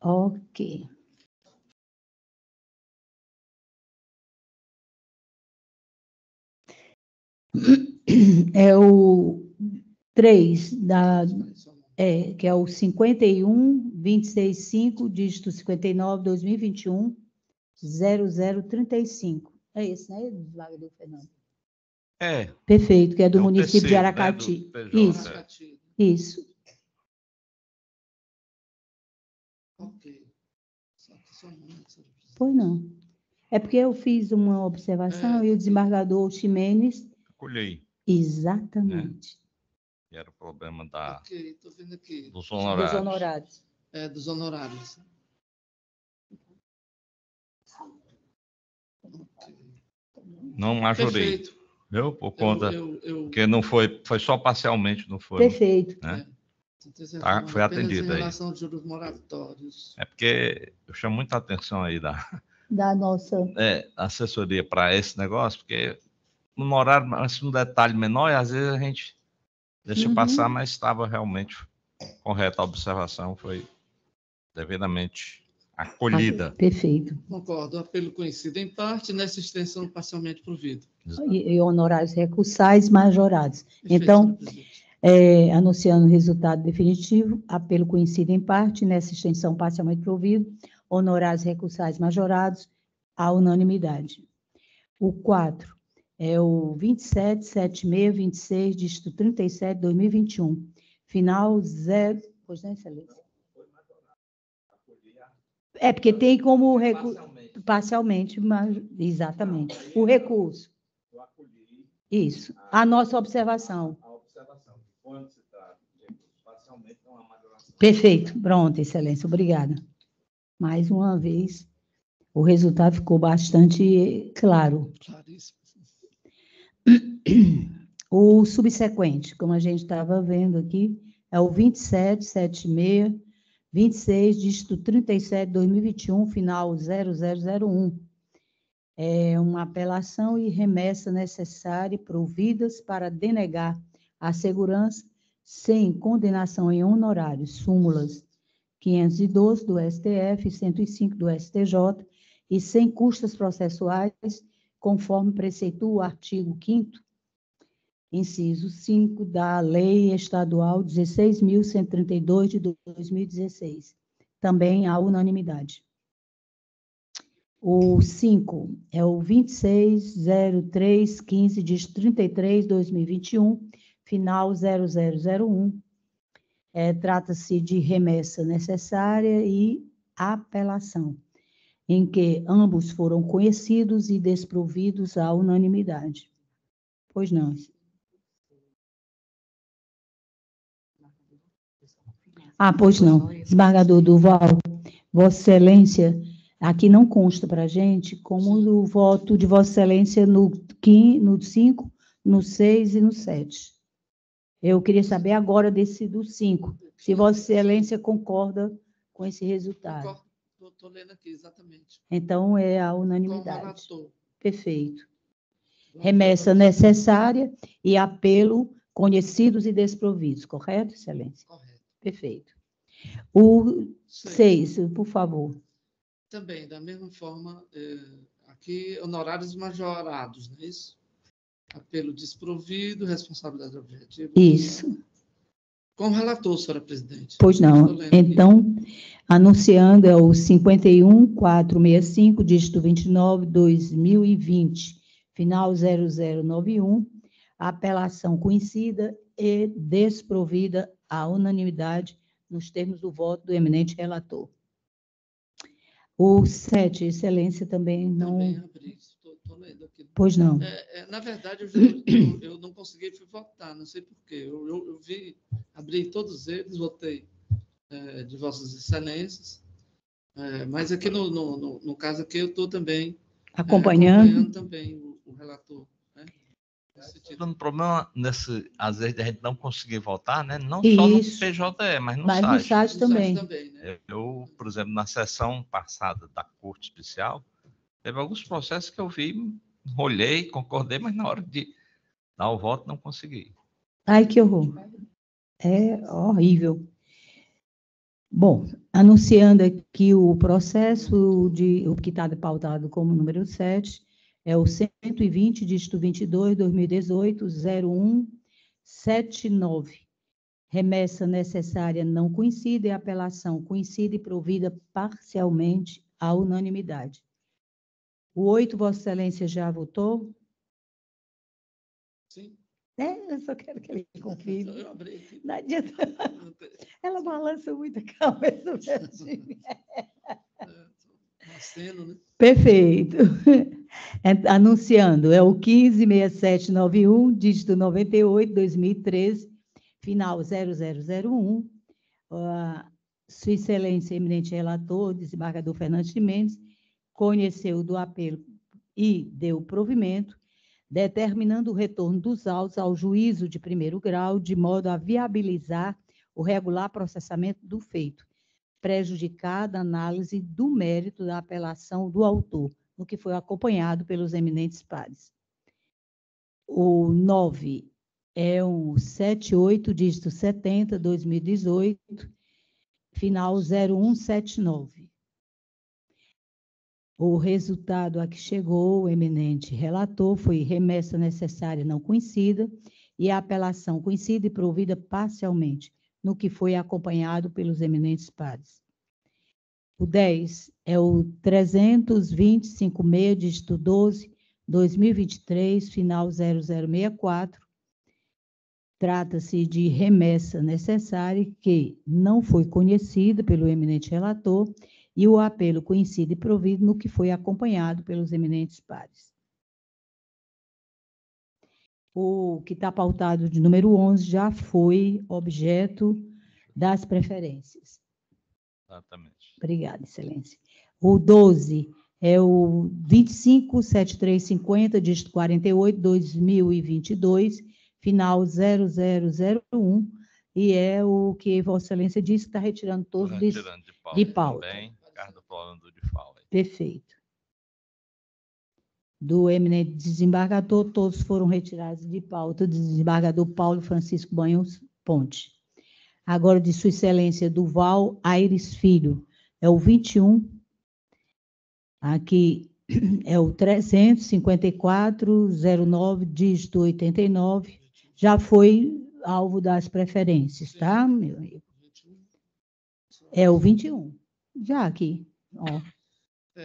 Ok. É o 3, que é o 51265, dígito 59, 2021, 0035. É esse, né, desembargador Fernando? É. Perfeito, que é do município de terceiro, Aracati. Né, do PJ, Isso. Ok. Pois não. É porque eu fiz uma observação e o desembargador Ximenes... Acolhei. Exatamente. Né? E era o problema da... Ok, estou vendo aqui. Dos honorários. Dos honorários. Dos honorários. Não majorei. Perfeito. Viu? Por conta... Porque não foi só parcialmente, não foi. Perfeito. Né? Foi atendido em aí. relação aos juros moratórios. É porque eu chamo muita atenção aí da nossa assessoria para esse negócio, porque no horário, um detalhe menor, e às vezes a gente deixa passar, mas estava realmente correta a observação, foi devidamente acolhida. Perfeito. Concordo. Apelo conhecido em parte, nessa extensão parcialmente provido. E honorários recursais majorados. Perfeito, então, anunciando o resultado definitivo, apelo conhecido em parte, nessa extensão parcialmente provido, honorários recursais majorados, à unanimidade. O 4 é o 277626, dígito 37, 2021. Final 0... Pois não, Excelência? É, porque tem como... Parcialmente, mas... Exatamente. O recurso. Isso. A nossa observação. Quando se trata de recursos parcialmente, não há majoração. Perfeito. Pronto, Excelência. Obrigada. Mais uma vez, o resultado ficou bastante claro. Claríssimo. O subsequente, como a gente estava vendo aqui, é o 277626, dígito 37, 2021, final 0001. É uma apelação e remessa necessária providas para denegar a segurança sem condenação em honorários, súmulas 512 do STF, 105 do STJ, e sem custas processuais, conforme preceitua o artigo 5º, inciso 5 da Lei Estadual 16.132 de 2016. Também há unanimidade. O 5 é o 260315, dígito 33, 2021, final 0001. Trata-se de remessa necessária e apelação, em que ambos foram conhecidos e desprovidos à unanimidade. Pois não. Pois não. Desembargador Duval, Vossa Excelência Aqui não consta para a gente como o voto de Vossa Excelência no 5, no 6 e no 7. Eu queria saber agora desse do 5, se Vossa Excelência concorda com esse resultado. Concordo. Estou lendo aqui, exatamente. Então, é a Com o unanimidade. relator. Perfeito. Remessa necessária e apelo conhecidos e desprovidos, correto, Excelência? Correto. Perfeito. O 6, por favor. Também, da mesma forma, aqui, honorários majorados, não é isso? Apelo desprovido, responsabilidade objetiva. Isso. Com o relator, senhora presidente. Pois não. Então, anunciando é o 51465, dígito 29, 2020, final 0091, apelação conhecida e desprovida à unanimidade nos termos do voto do eminente relator. O 7, Excelência, também não... Também abri, estou lendo aqui. Pois não. Na verdade, eu não consegui votar, não sei porquê. Eu abri todos eles, votei de Vossas Excelências, mas aqui no caso aqui eu estou também acompanhando também o relator. Né? Dando problema às vezes, a gente não conseguir votar, né? Não só no PJE, mas no site. No site também. Né? Eu, por exemplo, na sessão passada da Corte Especial, teve alguns processos que eu vi, olhei, concordei, mas na hora de dar o voto não consegui. Ai, que horror. É horrível. Bom, anunciando aqui o processo, o que está pautado como número 7, é o 120, dígito 22, 2018, 0179. Remessa necessária não conhecida e apelação conhecida e provida parcialmente à unanimidade. O 8, Vossa Excelência já votou? Sim. Eu só quero que ele confirme. Eu abri aqui. Não adianta. Ela balança muito a cabeça. Nascendo, né? Perfeito. Anunciando, é o 156791, dígito 98, 2013, final 0001. Sua Excelência, eminente relator, desembargador Fernandes de Mendes, conheceu do apelo e deu provimento, determinando o retorno dos autos ao juízo de primeiro grau, de modo a viabilizar o regular processamento do feito, prejudicada a análise do mérito da apelação do autor, no que foi acompanhado pelos eminentes pares. O 9 é um 78, dígito 70, 2018, final 0179. O resultado a que chegou o eminente relator foi remessa necessária não conhecida e a apelação conhecida e provida parcialmente, no que foi acompanhado pelos eminentes pares. O 10 é o 32056, dígito 12, 2023, final 0064. Trata-se de remessa necessária que não foi conhecida pelo eminente relator e o apelo conhecido e provido no que foi acompanhado pelos eminentes pares. O que está pautado de número 11 já foi objeto das preferências. Exatamente. Obrigada, Excelência. O 12 é o 257350, dígito 48, 2022, final 0001, e é o que Vossa Excelência disse que está retirando todos de pauta. Também, Ricardo falando de fala. Perfeito. Do eminente desembargador, todos foram retirados de pauta, do desembargador Paulo Francisco Banhos Ponte. Agora, de Sua Excelência Duval Aires Filho, é o 21, aqui é o 35409, dígito 89, já foi alvo das preferências, tá, meu amigo? É o 21, já aqui, ó.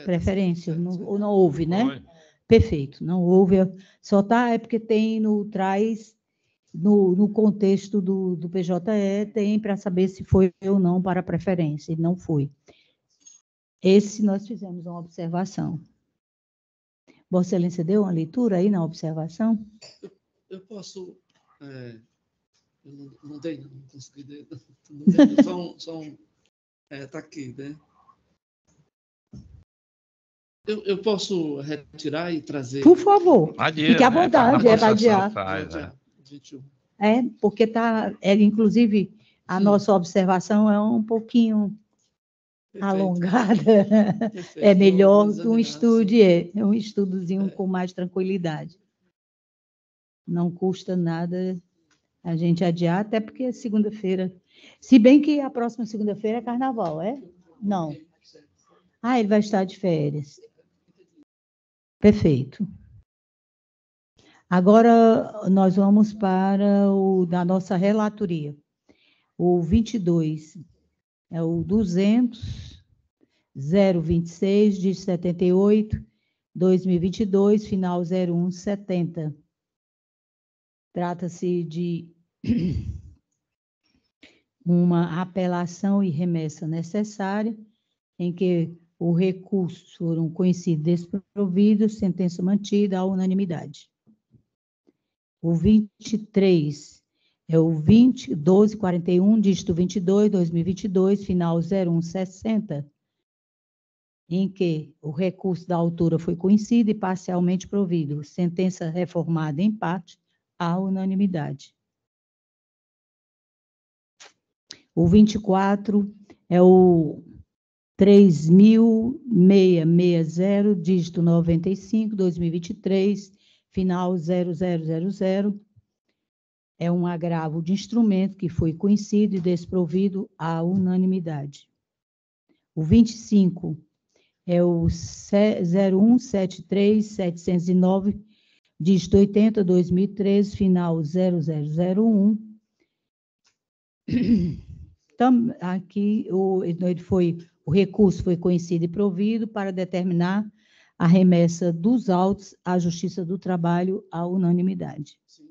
Preferência, não houve, né? Perfeito, não houve, só tá, é porque tem traz no contexto do PJE, tem para saber se foi ou não para preferência, e não foi. Esse nós fizemos uma observação. Vossa Excelência deu uma leitura aí na observação? Eu posso... eu não dei, não consegui ler. Está aqui, né? Eu posso retirar e trazer? Por favor, Adia, fique à né? vontade, A para adiar. faz, é. 21. Porque inclusive, a nossa observação é um pouquinho Perfeito. alongada. Perfeito. É melhor Vou que um examinar, um estudozinho com mais tranquilidade. Não custa nada a gente adiar, até porque é segunda-feira. Se bem que a próxima segunda-feira é carnaval, é? Não. Ele vai estar de férias. Perfeito. Agora, nós vamos para o da nossa relatoria. O 22 é o 200.026 de 78, 2022, final 0170. Trata-se de uma apelação e remessa necessária, em que o recurso foram conhecidos desprovidos, sentença mantida à unanimidade. O 23 é o 1241, dígito 22, 2022, final 0160, em que o recurso da autora foi conhecido e parcialmente provido, sentença reformada em parte à unanimidade. O 24 é o 3.660, dígito 95, 2023, final 0000, é um agravo de instrumento que foi conhecido e desprovido à unanimidade. O 25 é o 0173.709, dígito 80, 2013, final 0001. Aqui o recurso foi conhecido e provido para determinar a remessa dos autos à Justiça do Trabalho à unanimidade. Sim.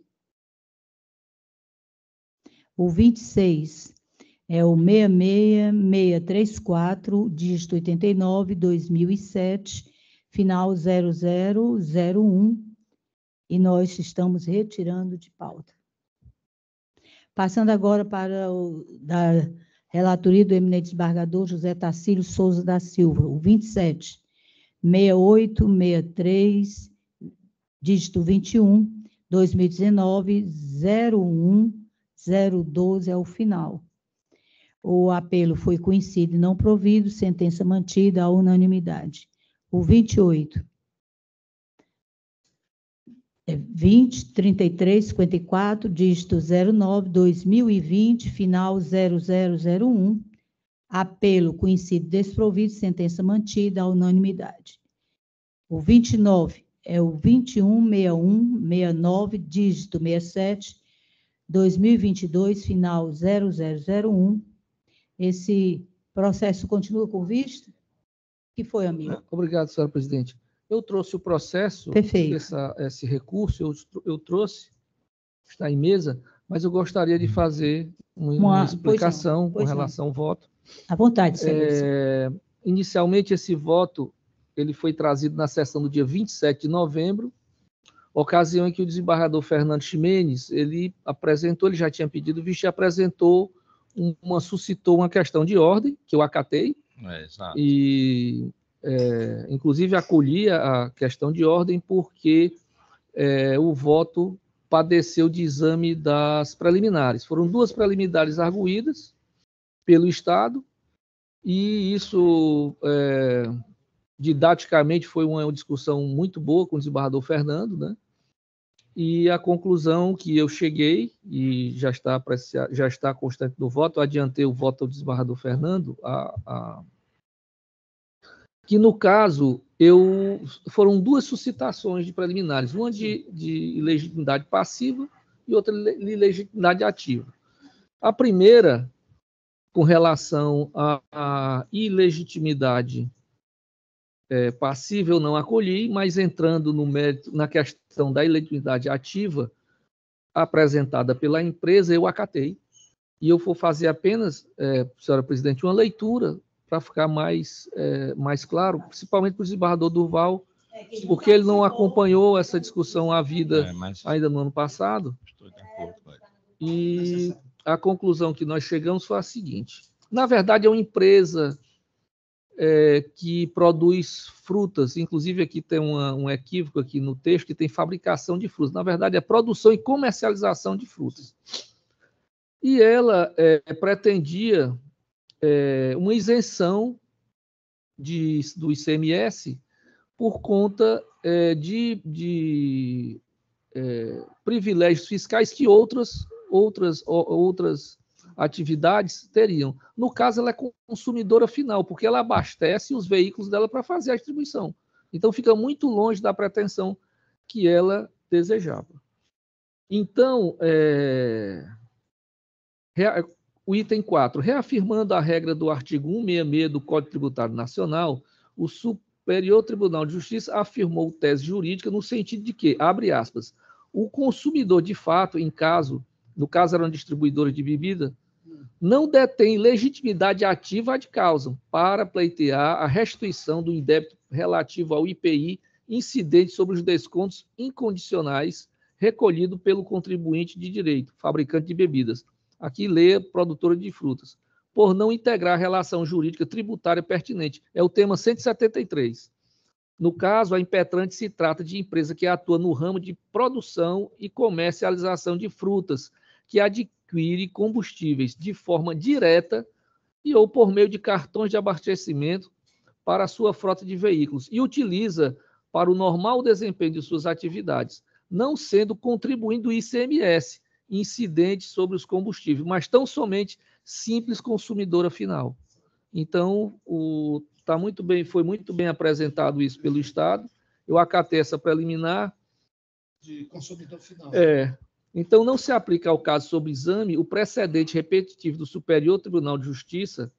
O 26 é o 66634, dígito 89, 2007, final 0001, e nós estamos retirando de pauta. Passando agora para da relatoria do eminente desembargador José Tacílio Souza da Silva, o 27, 6863, dígito 21, 2019, 01012 é o final. O apelo foi conhecido e não provido, sentença mantida à unanimidade. O 28, 3354, dígito 09, 2020, final 0001, apelo conhecido desprovido, sentença mantida à unanimidade. O 29 é o 216169, dígito 67, 2022, final 0001. Esse processo continua com vista? O que foi, amigo? Obrigado, senhora presidente. Eu trouxe o processo, esse recurso, eu trouxe, está em mesa, mas eu gostaria de fazer uma explicação com relação ao voto. À vontade, excelência. Inicialmente, esse voto ele foi trazido na sessão do dia 27 de novembro, ocasião em que o desembargador Fernando Ximenes, ele já tinha pedido, suscitou uma questão de ordem, que eu acatei, exato. E inclusive acolhi a questão de ordem porque o voto padeceu de exame das preliminares. Foram 2 preliminares arguídas pelo Estado, e isso, didaticamente, foi uma discussão muito boa com o desembargador Fernando, né? E a conclusão que eu cheguei, e já está constante no voto, eu adiantei o voto ao desembargador Fernando, que, no caso, foram 2 suscitações de preliminares, uma de ilegitimidade passiva e outra de ilegitimidade ativa. A primeira, com relação à ilegitimidade passiva, eu não acolhi, mas entrando no mérito, na questão da ilegitimidade ativa, apresentada pela empresa, eu acatei. E eu vou fazer apenas, senhora presidente, uma leitura para ficar mais claro, principalmente para o desembargador Durval, porque ele não acompanhou essa discussão à vida ainda no ano passado. Estou de acordo com ele. E a conclusão que nós chegamos foi a seguinte: na verdade, é uma empresa que produz frutas. Inclusive, aqui tem um equívoco aqui no texto, que tem fabricação de frutas. Na verdade, é produção e comercialização de frutas. E ela pretendia uma isenção do ICMS por conta de privilégios fiscais que outras atividades teriam. No caso, ela é consumidora final, porque ela abastece os veículos dela para fazer a distribuição. Então, fica muito longe da pretensão que ela desejava. Então, o item 4, reafirmando a regra do artigo 166 do Código Tributário Nacional, o Superior Tribunal de Justiça afirmou tese jurídica no sentido de que, abre aspas, o consumidor, de fato, no caso eram distribuidores de bebida, não detém legitimidade ativa ad causam para pleitear a restituição do indébito relativo ao IPI incidente sobre os descontos incondicionais recolhido pelo contribuinte de direito, fabricante de bebidas. Aqui lê produtora de frutas, por não integrar a relação jurídica tributária pertinente. É o tema 173. No caso, a impetrante se trata de empresa que atua no ramo de produção e comercialização de frutas, que adquire combustíveis de forma direta ou por meio de cartões de abastecimento para a sua frota de veículos e utiliza para o normal desempenho de suas atividades, não sendo contribuindo o ICMS, incidente sobre os combustíveis, mas tão somente simples consumidora final. Então, foi muito bem apresentado isso pelo Estado. Eu acatei essa preliminar. De consumidor final. Então, não se aplica ao caso sob exame o precedente repetitivo do Superior Tribunal de Justiça,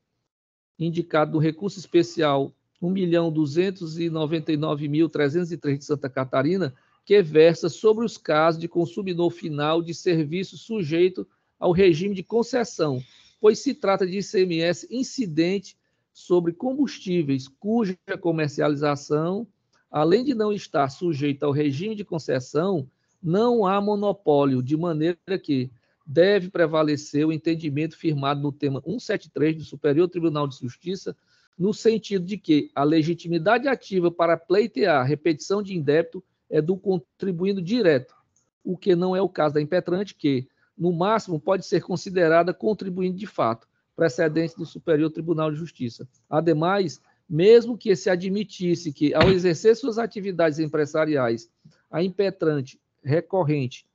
indicado no recurso especial 1.299.303 de Santa Catarina, que versa sobre os casos de consumidor final de serviço sujeito ao regime de concessão, pois se trata de ICMS incidente sobre combustíveis cuja comercialização, além de não estar sujeita ao regime de concessão, não há monopólio, de maneira que deve prevalecer o entendimento firmado no tema 173 do Superior Tribunal de Justiça, no sentido de que a legitimidade ativa para pleitear a repetição de indébito é do contribuindo direto, o que não é o caso da impetrante, que, no máximo, pode ser considerada contribuinte de fato, precedente do Superior Tribunal de Justiça. Ademais, mesmo que se admitisse que, ao exercer suas atividades empresariais, a impetrante recorrente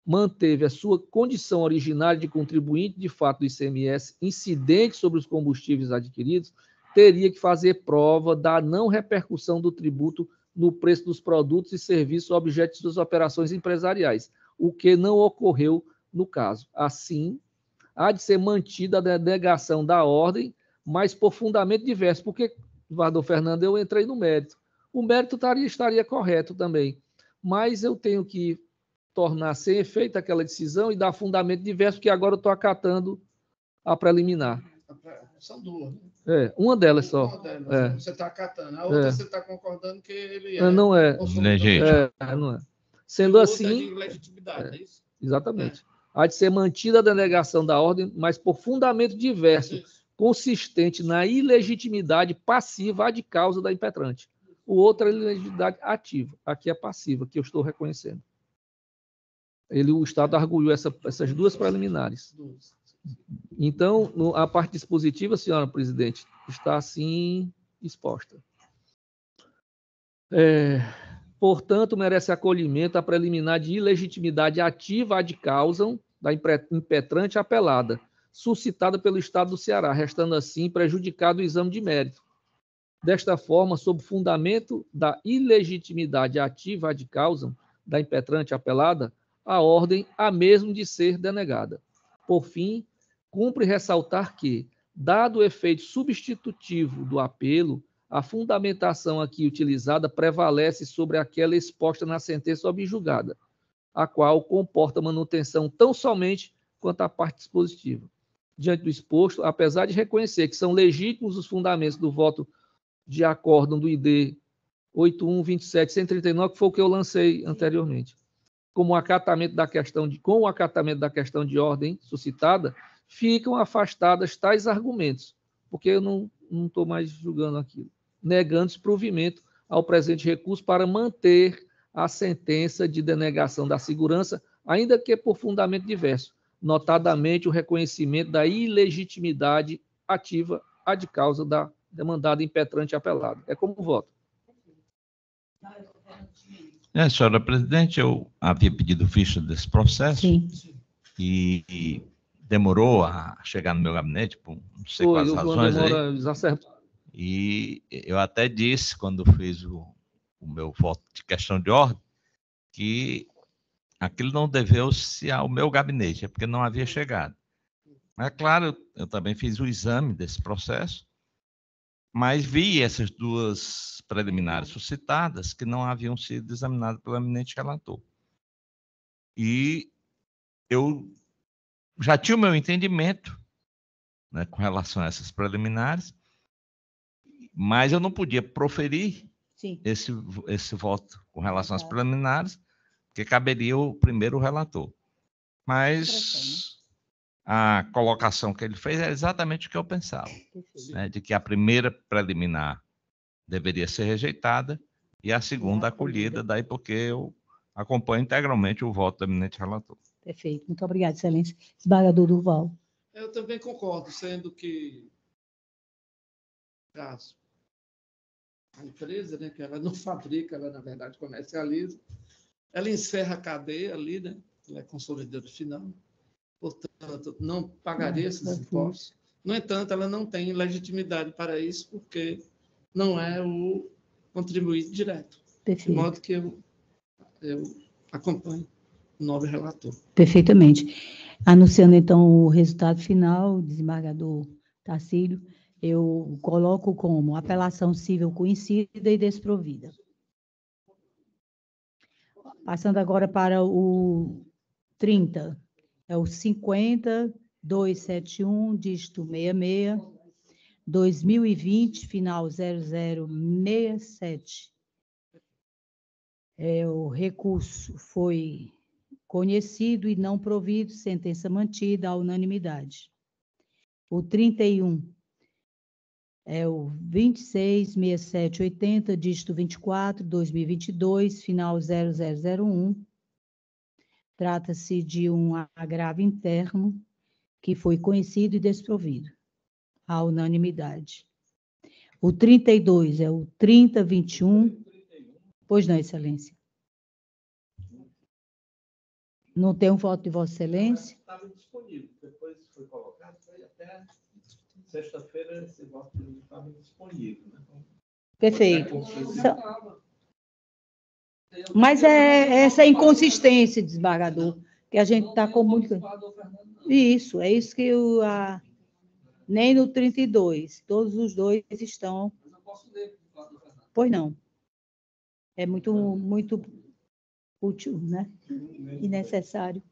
manteve a sua condição originária de contribuinte de fato do ICMS incidente sobre os combustíveis adquiridos, teria que fazer prova da não repercussão do tributo no preço dos produtos e serviços objeto de suas operações empresariais, o que não ocorreu no caso. Assim, há de ser mantida a denegação da ordem, mas por fundamento diverso, porque, Eduardo Fernando, eu entrei no mérito. O mérito estaria correto também, mas eu tenho que tornar sem efeito aquela decisão e dar fundamento diverso, porque agora eu estou acatando a preliminar. São duas, né? Uma delas só. Uma delas, você está acatando. A outra você está concordando que ele é. Não é. Não é. Sendo assim. De legitimidade, é isso? Exatamente. Há de ser mantida a denegação da ordem, mas por fundamento diverso, consistente na ilegitimidade passiva ad causa da impetrante. O outro é a ilegitimidade ativa. Aqui é passiva, que eu estou reconhecendo. O Estado arguiu essas duas preliminares. Então, a parte dispositiva, senhora presidente, está assim exposta. Portanto, merece acolhimento a preliminar de ilegitimidade ativa ad causam da impetrante apelada, suscitada pelo Estado do Ceará, restando assim prejudicado o exame de mérito. Desta forma, sob fundamento da ilegitimidade ativa ad causam da impetrante apelada, a ordem há mesmo de ser denegada. Por fim, cumpre ressaltar que, dado o efeito substitutivo do apelo, a fundamentação aqui utilizada prevalece sobre aquela exposta na sentença objulgada, a qual comporta manutenção tão somente quanto a parte dispositiva. Diante do exposto, apesar de reconhecer que são legítimos os fundamentos do voto de acórdão do ID 8127-139, que foi o que eu lancei anteriormente, com o acatamento da questão de ordem suscitada, ficam afastadas tais argumentos, porque não estou mais julgando aquilo, negando-se provimento ao presente recurso para manter a sentença de denegação da segurança, ainda que por fundamento diverso, notadamente o reconhecimento da ilegitimidade ativa ad causa da demandada impetrante apelada. É como voto. Senhora presidente, eu havia pedido ficha desse processo. Sim. E demorou a chegar no meu gabinete, por não sei quais razões aí. E eu até disse, quando fiz o meu voto de questão de ordem, que aquilo não deveu-se ao meu gabinete, é porque não havia chegado. Mas, claro, eu também fiz o exame desse processo, mas vi essas duas preliminares suscitadas que não haviam sido examinadas pelo eminente relator. E eu já tinha o meu entendimento, né, com relação a essas preliminares, mas eu não podia proferir esse voto com relação às preliminares, porque caberia o primeiro relator. Mas a colocação que ele fez é exatamente o que eu pensava, né, de que a primeira preliminar deveria ser rejeitada e a segunda acolhida, daí porque eu acompanho integralmente o voto do eminente relator. Perfeito. Muito obrigada, excelência. Desembargador Durval. Eu também concordo, sendo que caso a empresa, né, que ela não fabrica, ela na verdade comercializa, ela encerra a cadeia ali, né? Ela é consolidadora final, portanto, não pagaria esses impostos. No entanto, ela não tem legitimidade para isso, porque não é o contribuinte direto. Perfeito. De modo que eu acompanho o nobre relator. Perfeitamente. Anunciando, então, o resultado final, desembargador Tarcílio, eu coloco como apelação civil conhecida e desprovida. Passando agora para o 30, é o 50.271, dígito 66, 2020, final 0067. O recurso foi conhecido e não provido, sentença mantida à unanimidade. O 31 é o 26.6780, dígito 24, 2022, final 0001. Trata-se de um agravo interno que foi conhecido e desprovido, à unanimidade. O 32 é o 3021. Pois não, excelência. Não tem um voto de Vossa Excelência? Estava disponível, depois foi colocado, foi até sexta-feira esse voto estava disponível. Né? Perfeito. Mas é essa inconsistência, desembargador, que a gente está com muito... Isso, é isso que nem no 32, todos os dois estão... Pois não. É muito útil, né? E necessário.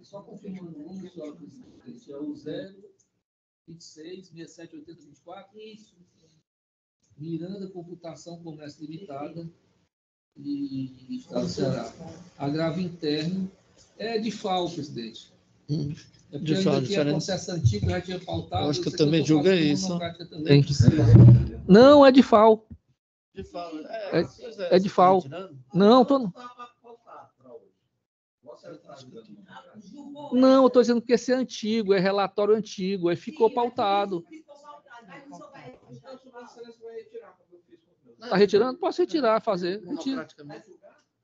Só confirmando o número, senhora presidente, é o 026-6780-24. Isso. Miranda Computação Comércio Limitada e Estado do Ceará. Agravo interno é de FAO, presidente. É porque ainda tinha processo antigo, já tinha pautado. Eu acho que eu também julgo isso. Não, é de FAO. De FAO. É de FAO. Não, Não, eu estou dizendo que esse é antigo, é relatório antigo, aí ficou pautado. Está retirando? Posso retirar, fazer.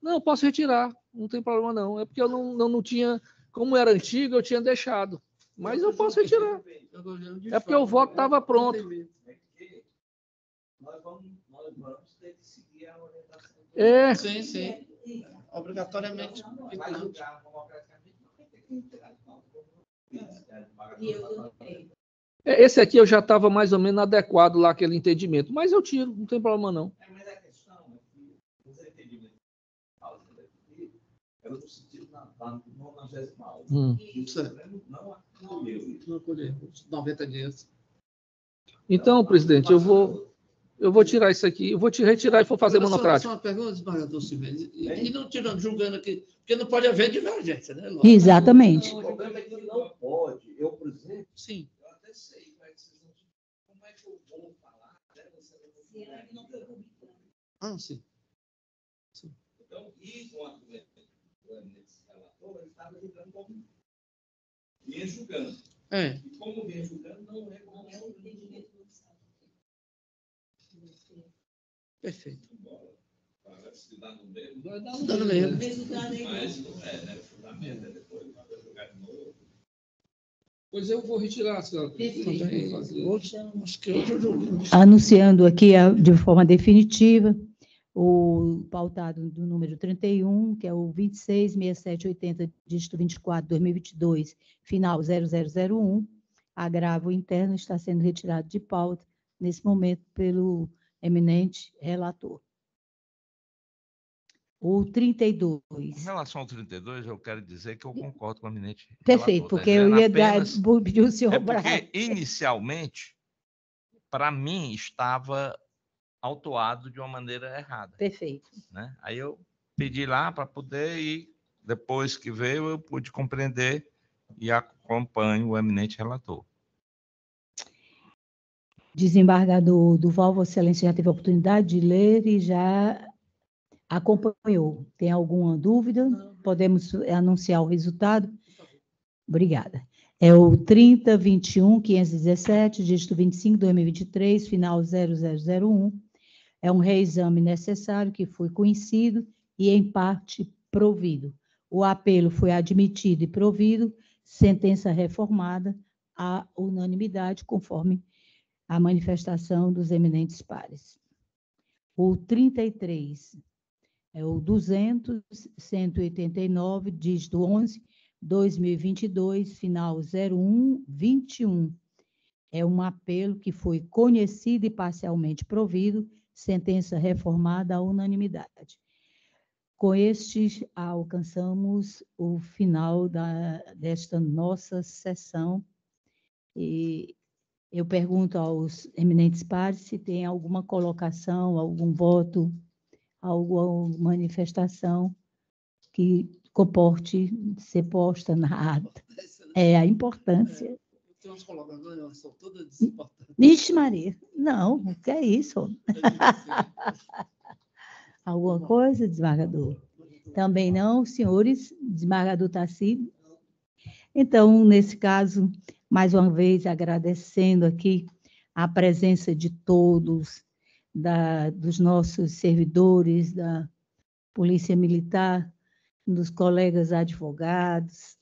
Não, posso retirar, não tem problema não. É porque eu não tinha, como era antigo, eu tinha deixado. Mas eu posso retirar. É porque o voto estava pronto. Nós vamos ter que seguir a orientação. Sim, sim. Obrigatoriamente. Esse aqui eu já estava mais ou menos adequado lá, aquele entendimento. Mas eu tiro, não tem problema não. Mas a questão é que os entendimentos é no sentido na 90ª. Não acolheu. 90 dias. Então, presidente, eu vou tirar isso aqui, eu vou te retirar e vou fazer monocrático. Só uma pergunta, desembargador Silvênio. E não tirando, julgando aqui, porque não pode haver divergência, né? Exatamente. O problema é que não pode. Eu, por exemplo, Sim. Eu até sei como é que eu vou falar, né? Você não foi publicado. Ah, sim. Então, e com a o eminente relator, ele estava julgando como vinha julgando. E como vinha julgando, não é como é o entendimento do Estado. Perfeito. Se dá no mesmo. Dá no mesmo. Mas não é, né? O fundamento é depois para jogar de novo. Pois eu vou retirar, senhora. Anunciando aqui de forma definitiva o pautado do número 31, que é o 266780, dígito 24, 2022, final 0001, agravo interno, está sendo retirado de pauta, nesse momento, pelo eminente relator. O 32. Em relação ao 32, eu quero dizer que eu concordo com o eminente Perfeito, relator, porque eu ia pedir o senhor porque, inicialmente, para mim, estava autuado de uma maneira errada. Perfeito. Né? Aí eu pedi lá para poder ir, depois que veio, eu pude compreender e acompanho o eminente relator. Desembargador Duval, Vossa Excelência já teve a oportunidade de ler e já acompanhou. Tem alguma dúvida? Podemos anunciar o resultado? Obrigada. É o 3021-517, dígito 25, 2023, final 0001. É um reexame necessário que foi conhecido e, em parte, provido. O apelo foi admitido e provido, sentença reformada à unanimidade, conforme a manifestação dos eminentes pares. O 33 é o 200-189, dígito 11, 2022, final 0121. É um apelo que foi conhecido e parcialmente provido, sentença reformada à unanimidade. Com estes, alcançamos o final desta nossa sessão. E eu pergunto aos eminentes pares se tem alguma colocação, algum voto, alguma manifestação que comporte ser posta na ata. É a importância. Tem umas colocações, são todas desimportantes. Vixe, Maria, não, o que é isso? Alguma coisa, desembargador? Também não, senhores, desembargador Tassi? Então, nesse caso, mais uma vez, agradecendo aqui a presença de todos, dos nossos servidores, da Polícia Militar, dos colegas advogados,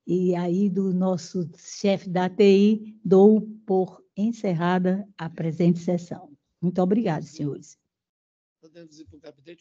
e aí do nosso chefe da TI, dou por encerrada a presente sessão. Muito obrigada, senhores. Podemos ir para o gabinete.